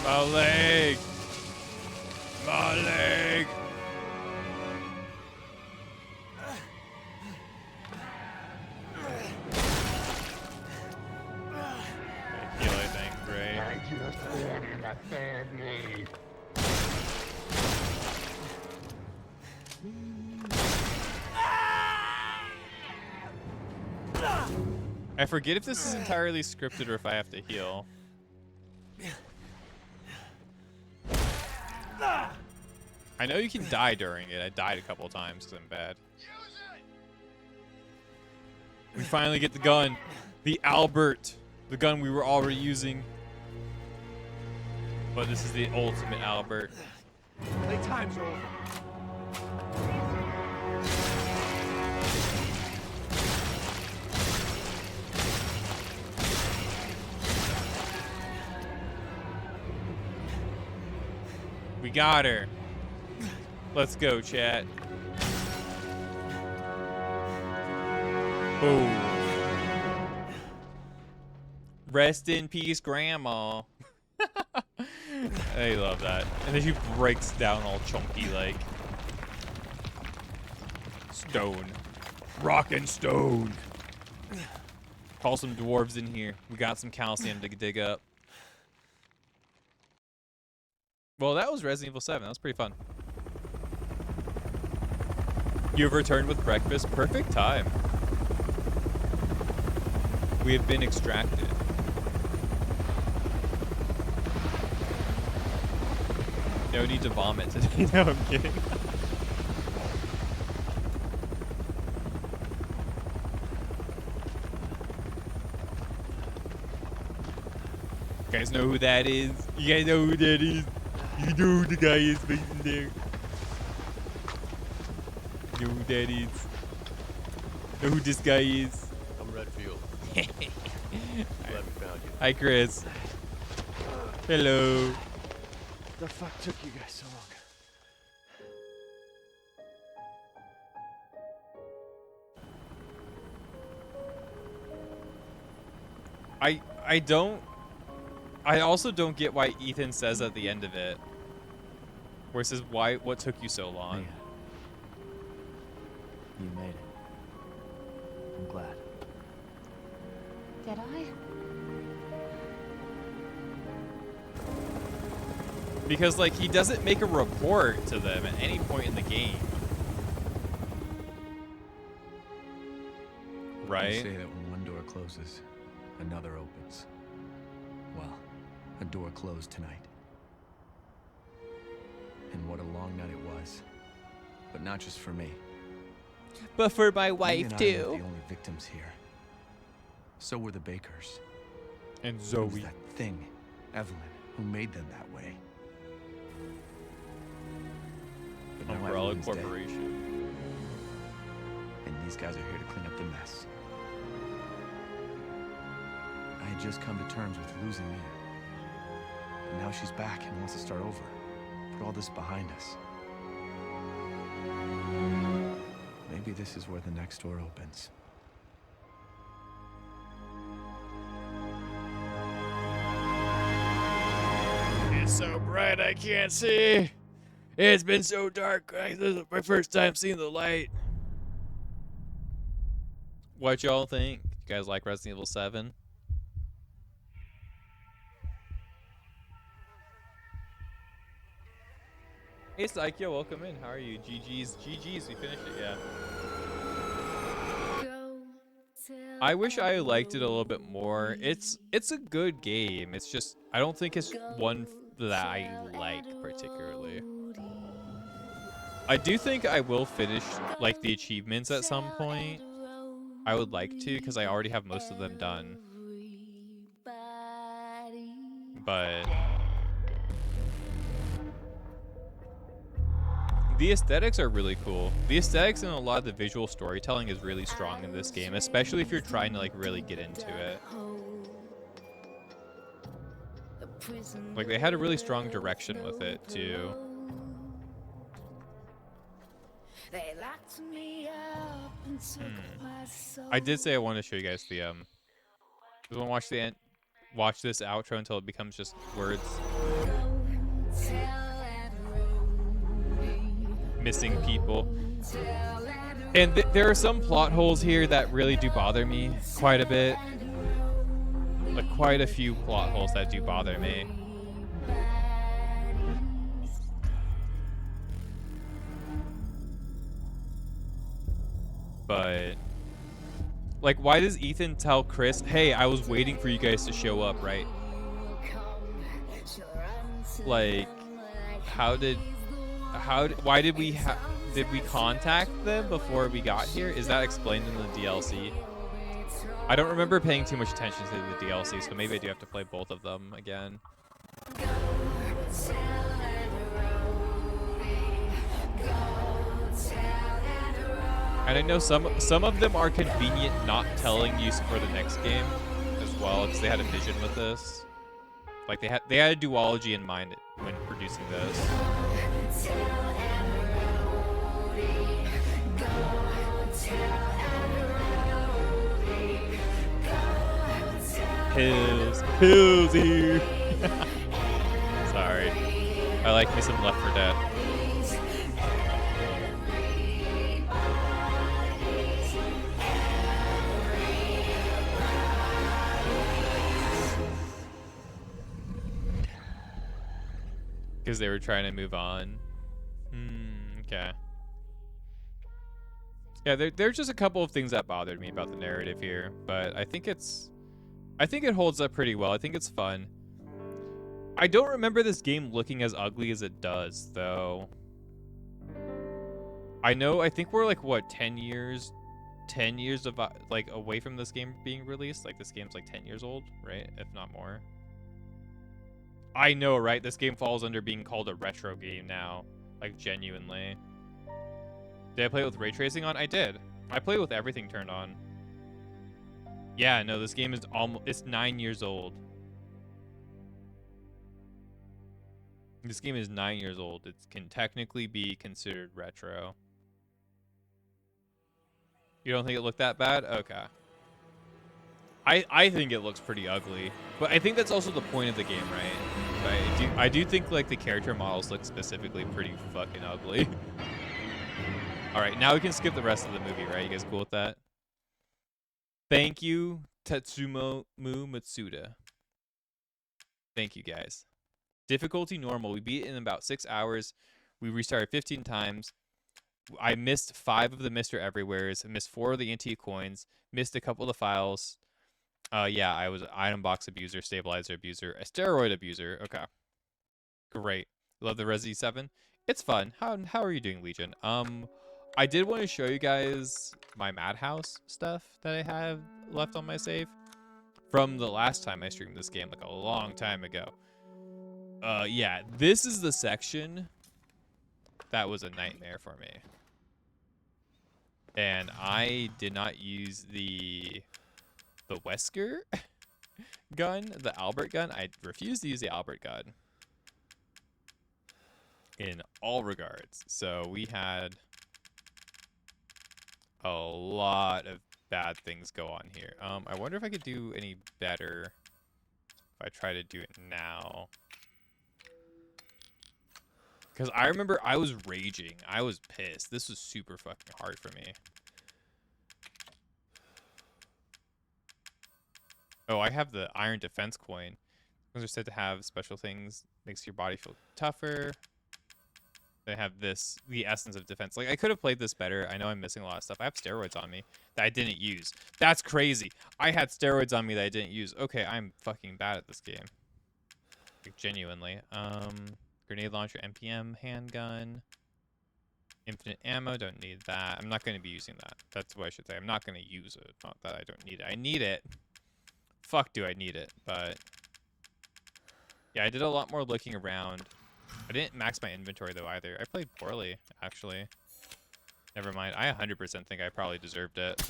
My leg! My leg! Heal, I think, great. I just wanted a family. I forget if this is entirely scripted or if I have to heal. I know you can die during it. I died a couple times because I'm bad. We finally get the gun. The Albert. The gun we were already using. But this is the ultimate Albert. Playtime's over. We got her. Let's go, chat. Boom. Rest in peace, Grandma. I love that. And then she breaks down all chunky like. Stone. Rock and stone. Call some dwarves in here. We got some calcium to dig up. Well, that was Resident Evil 7. That was pretty fun. You've returned with breakfast. Perfect time. We have been extracted. No need to vomit today. No, I'm kidding. You guys know who that is? You guys know who that is? You know who the guy is facing there. You know who that is. Know who this guy is. I'm Redfield. Glad we found you. Hi, Chris. Hello. The fuck took you guys so long? I also don't get why Ethan says at the end of it, where it says, what took you so long? Mia, you made it. I'm glad. Did I? Because, like, he doesn't make a report to them at any point in the game. Right? They say that when one door closes, another opens. Well, a door closed tonight. And what a long night it was. was. But not just for me. But for my Me wife and I too. weren't the only victims here. So were the Bakers. And It was Zoe. that thing, Evelyn, who made them that way. But now Umbrella Evelyn's dead, Corporation. and these guys are here to clean up the mess. I had just come to terms with losing Mia. But now she's back and wants to start over. Put all this behind us. Maybe this is where the next door opens. It's so bright I can't see. It's been so dark. This is my first time seeing the light. What y'all think? You guys like Resident Evil 7? Hey Psycho, welcome in. How are you? GG's, we finished it, yeah. I wish I liked it a little bit more. It's a good game. It's just I don't think it's one that I like particularly. I do think I will finish like the achievements at some point. I would like to because I already have most of them done. But the aesthetics are really cool. The aesthetics and a lot of the visual storytelling is really strong in this game, especially if you're trying to like really get into it. Like they had a really strong direction with it too. I did say I wanted to show you guys the you want to watch the end? Watch this outro until it becomes just words. Missing people. And there are some plot holes here that really do bother me quite a bit. Like quite a few plot holes that do bother me. But like, why does Ethan tell Chris, hey, I was waiting for you guys to show up, right? Like, why did we contact them before we got here? Is that explained in the DLC? I don't remember paying too much attention to the DLC, so maybe I do have to play both of them again. And I know some of them are convenient not telling you for the next game as well, because they had a vision with this. Like they had a duology in mind when producing this. Hills here. Sorry, I like me some Left 4 Dead. Because they were trying to move on. Okay. Yeah, there's just a couple of things that bothered me about the narrative here, but I think it holds up pretty well. I think it's fun. I don't remember this game looking as ugly as it does, though. I think we're like, what, 10 years of like away from this game being released? Like this game's like 10 years old, right? If not more. I know, right? This game falls under being called a retro game now. Like, genuinely. Did I play it with ray tracing on? I did. I played with everything turned on. Yeah, no, this game is it's 9 years old. This game is 9 years old. It can technically be considered retro. You don't think it looked that bad? Okay. I think it looks pretty ugly, but I think that's also the point of the game, right? But I do think like the character models look specifically pretty fucking ugly. All right, now we can skip the rest of the movie, right? You guys cool with that? Thank you, Tetsumo Matsuda. Thank you, guys. Difficulty normal. We beat it in about 6 hours. We restarted 15 times. I missed 5 of the Mr. Everywheres. I missed 4 of the antique coins. Missed a couple of the files. Yeah, I was an item box abuser, stabilizer abuser, a steroid abuser. Okay. Great. Love the Resi 7. It's fun. How are you doing, Legion? I did want to show you guys my Madhouse stuff that I have left on my save from the last time I streamed this game, like a long time ago. Yeah, this is the section that was a nightmare for me. And I did not use the Wesker gun, the Albert gun. I refused to use the Albert gun in all regards. So we had a lot of bad things go on here. I wonder if I could do any better if I try to do it now. Because I remember I was raging. I was pissed. This was super fucking hard for me. Oh, I have the Iron Defense coin. Those are said to have special things. Makes your body feel tougher. They have this, the essence of defense. Like, I could have played this better. I know I'm missing a lot of stuff. I have steroids on me that I didn't use. That's crazy. I had steroids on me that I didn't use. Okay, I'm fucking bad at this game. Like, genuinely. Grenade launcher, MPM, handgun. Infinite ammo, don't need that. I'm not going to be using that. That's what I should say. I'm not going to use it. Not that I don't need it. I need it. Fuck do I need it, but... Yeah, I did a lot more looking around. I didn't max my inventory, though, either. I played poorly, actually. Never mind. I 100% think I probably deserved it.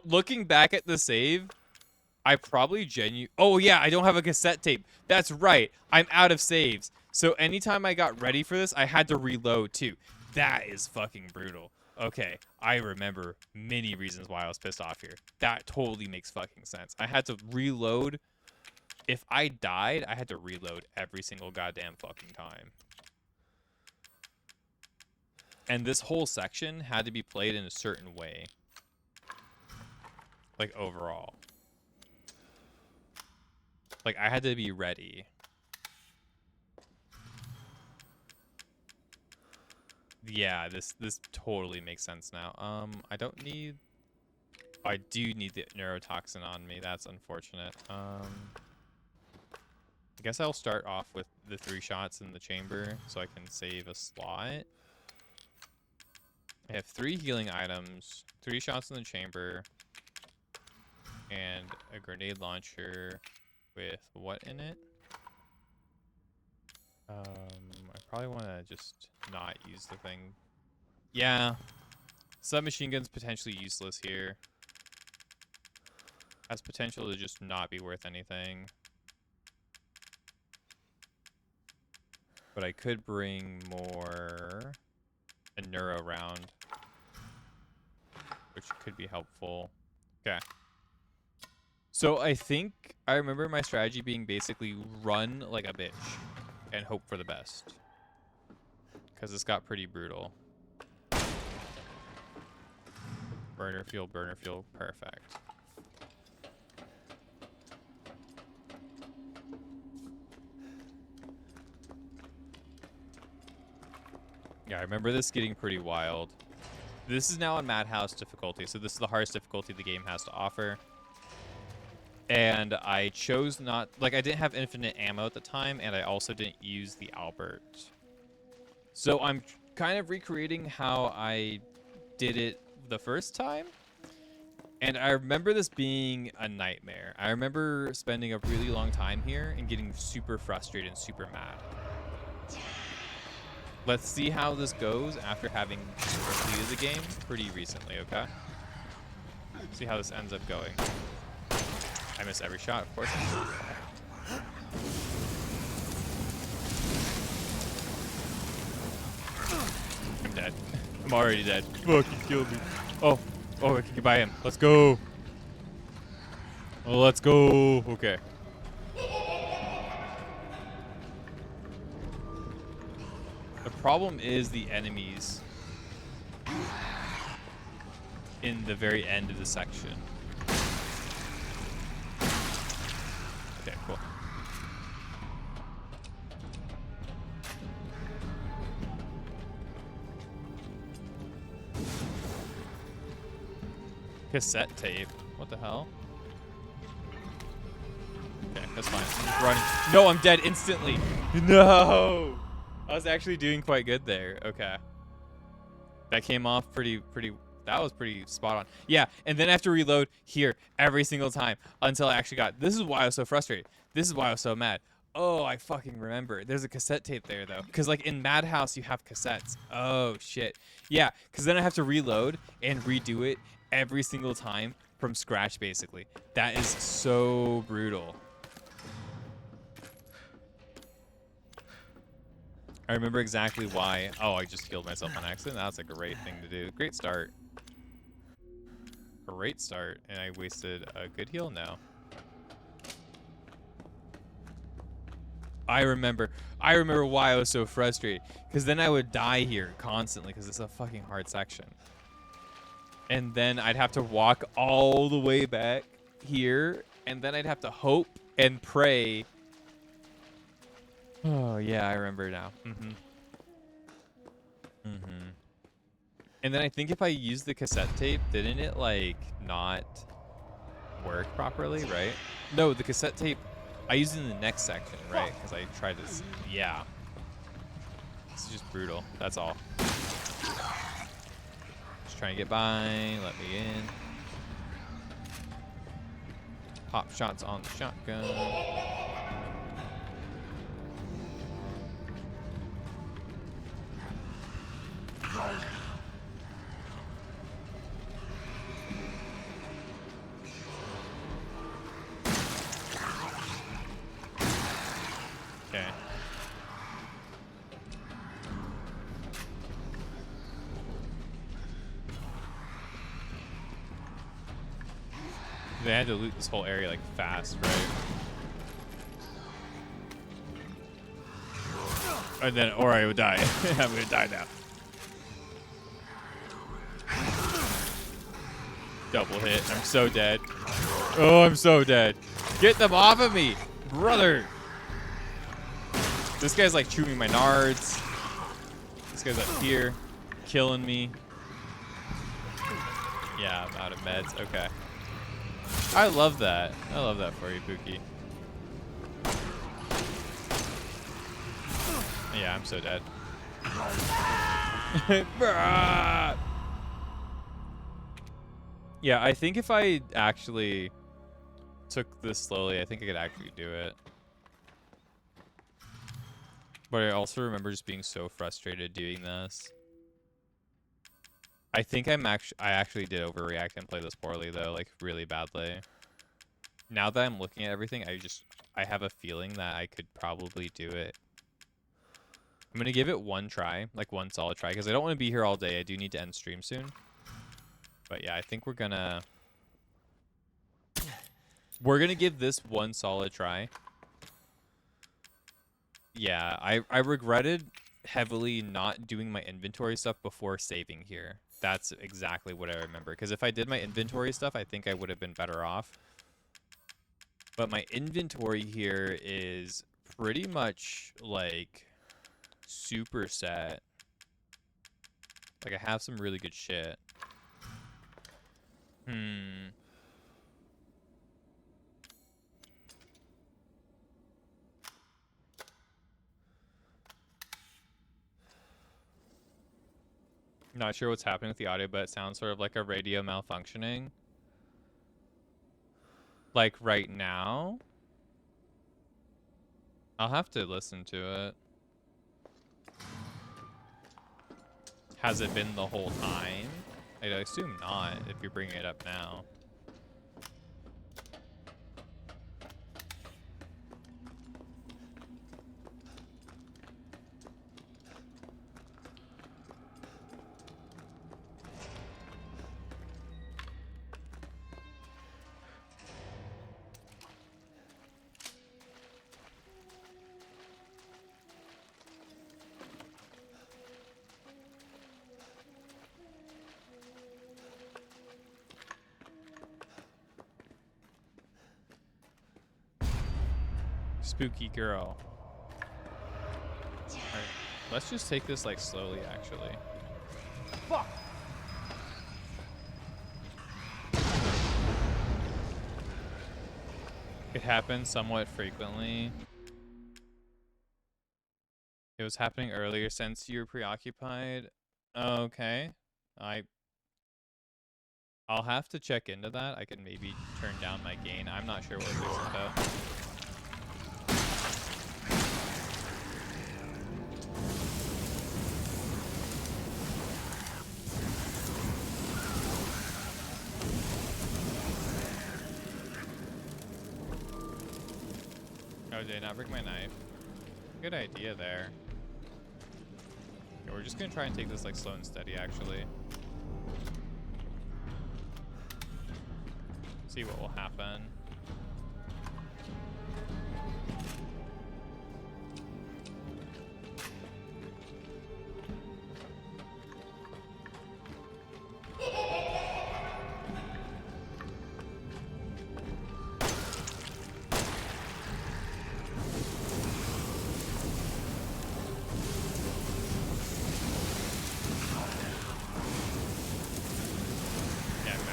Looking back at the save, I probably Oh, yeah, I don't have a cassette tape. That's right. I'm out of saves. So anytime I got ready for this, I had to reload, too. That is fucking brutal. Okay, I remember many reasons why I was pissed off here. That totally makes fucking sense. I had to reload. If I died, I had to reload every single goddamn fucking time. And this whole section had to be played in a certain way. Like, overall. Like, I had to be ready. Yeah, this totally makes sense now. I don't need... I do need the neurotoxin on me. That's unfortunate. I guess I'll start off with the 3 shots in the chamber so I can save a slot. I have 3 healing items, 3 shots in the chamber, and a grenade launcher with what in it? I probably want to just not use the thing. Yeah, submachine gun's potentially useless here. Has potential to just not be worth anything. But I could bring more a neuro round, which could be helpful. Okay. So I think I remember my strategy being basically run like a bitch and hope for the best. Because this got pretty brutal. Burner fuel, perfect. Yeah, I remember this getting pretty wild. This is now on Madhouse difficulty, so this is the hardest difficulty the game has to offer. And I chose not... Like, I didn't have infinite ammo at the time, and I also didn't use the Albert. So I'm kind of recreating how I did it the first time. And I remember this being a nightmare. I remember spending a really long time here and getting super frustrated and super mad. Let's see how this goes after having completed the game pretty recently, okay? See how this ends up going. I miss every shot, of course. I'm dead. I'm already dead. Fuck, he killed me. Oh, I can get by him. Let's go. Oh, let's go. Okay. The problem is the enemies in the very end of the section. Okay, cool. Cassette tape. What the hell? Okay, that's fine. I'm just running. No, I'm dead instantly. No! I was actually doing quite good there. Okay. That came off pretty, that was pretty spot on. Yeah, and then I have to reload here every single time until I actually got, this is why I was so frustrated. This is why I was so mad. Oh, I fucking remember. There's a cassette tape there, though. Because, like, in Madhouse, you have cassettes. Oh, shit. Yeah, because then I have to reload and redo it every single time from scratch, basically. That is so brutal. I remember exactly why. Oh, I just killed myself on accident. That's a great thing to do. Great start. Great start. And I wasted a good heal? No. I remember why I was so frustrated. Because then I would die here constantly because it's a fucking hard section. And then I'd have to walk all the way back here. And then I'd have to hope and pray. Oh, yeah, I remember now. And then I think if I used the cassette tape, didn't it, like, not work properly, right? No, the cassette tape, I used it in the next section, right? Because I tried to, yeah. This is just brutal. That's all. Just trying to get by. Let me in. Pop shots on the shotgun. Okay. They had to loot this whole area like fast, right? And then, or I would die. I'm gonna die now. Double hit. I'm so dead. Oh, I'm so dead. Get them off of me, brother. This guy's like chewing my nards. This guy's up here, killing me. Yeah, I'm out of meds. Okay. I love that. I love that for you, Pookie. Yeah, I'm so dead. Yeah, I think if I actually took this slowly, I think I could actually do it. But I also remember just being so frustrated doing this. I think I actually did overreact and play this poorly though, like really badly. Now that I'm looking at everything, I have a feeling that I could probably do it. I'm gonna give it one try, like one solid try, because I don't want to be here all day. I do need to end stream soon. But yeah, I think we're gonna give this one solid try. Yeah, I regretted heavily not doing my inventory stuff before saving here. That's exactly what I remember. Because if I did my inventory stuff, I think I would have been better off. But my inventory here is pretty much like super set. Like I have some really good shit. Not sure what's happening with the audio, but it sounds sort of like a radio malfunctioning. Like right now. I'll have to listen to it. Has it been the whole time? I'd assume not, if you're bringing it up now. Spooky girl. Alright, let's just take this like slowly, actually. Fuck! It happens somewhat frequently. It was happening earlier since you were preoccupied. Okay. I'll have to check into that. I can maybe turn down my gain. I'm not sure what this is about. Oh, did I not break my knife? Good idea there. Okay, we're just gonna try and take this like slow and steady, actually. See what will happen.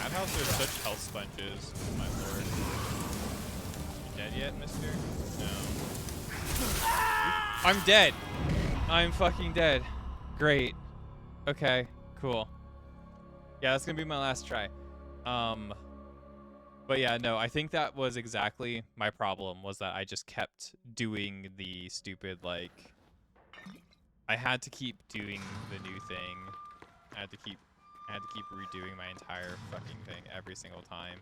Madhouse are such health sponges, my lord. You dead yet, mister? No. I'm dead! I'm fucking dead. Great. Okay, cool. Yeah, that's gonna be my last try. But yeah, no, I think that was exactly my problem, was that I just kept doing the stupid, like... I had to keep doing the new thing. I had to keep redoing my entire fucking thing every single time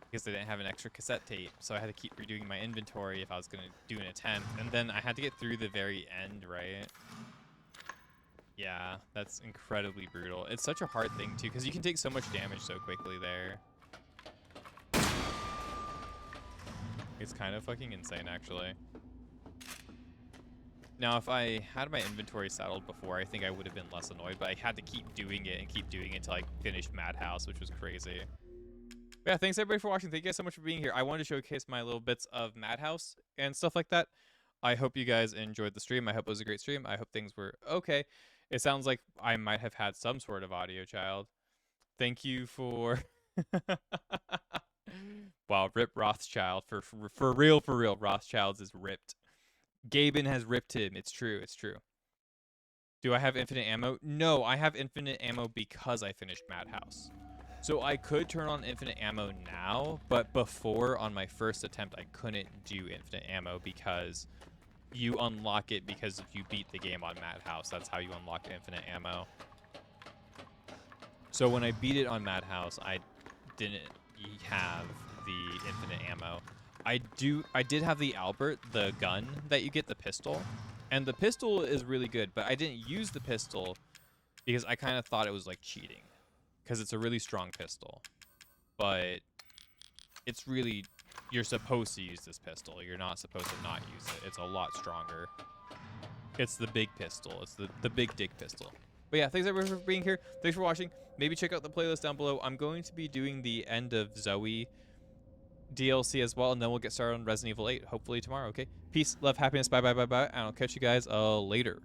because I didn't have an extra cassette tape, so I had to keep redoing my inventory if I was gonna do an attempt, and then I had to get through the very end, right? Yeah, that's incredibly brutal. It's such a hard thing too, because you can take so much damage so quickly there. It's kind of fucking insane, actually. Now, if I had my inventory settled before, I think I would have been less annoyed, but I had to keep doing it until I finished Madhouse, which was crazy. But yeah, thanks everybody for watching. Thank you guys so much for being here. I wanted to showcase my little bits of Madhouse and stuff like that. I hope you guys enjoyed the stream. I hope it was a great stream. I hope things were okay. It sounds like I might have had some sort of audio child. Thank you for... Wow, rip Rothschild. For real, Rothschilds is ripped. Gaben has ripped him. It's true. It's true. Do I have infinite ammo? No, I have infinite ammo because I finished Madhouse. So I could turn on infinite ammo now, but before, on my first attempt, I couldn't do infinite ammo because you unlock it because if you beat the game on Madhouse. That's how you unlock infinite ammo. So when I beat it on Madhouse, I didn't have the infinite ammo. I did have the Albert, the gun that you get, the pistol. And the pistol is really good, but I didn't use the pistol because I kind of thought it was like cheating. Because it's a really strong pistol. But it's really, you're supposed to use this pistol. You're not supposed to not use it. It's a lot stronger. It's the big pistol. It's the big dick pistol. But yeah, thanks everyone for being here. Thanks for watching. Maybe check out the playlist down below. I'm going to be doing the End of Zoe DLC as well, and then we'll get started on Resident Evil 8 hopefully tomorrow. Okay, peace, love, happiness, bye, and I'll catch you guys later.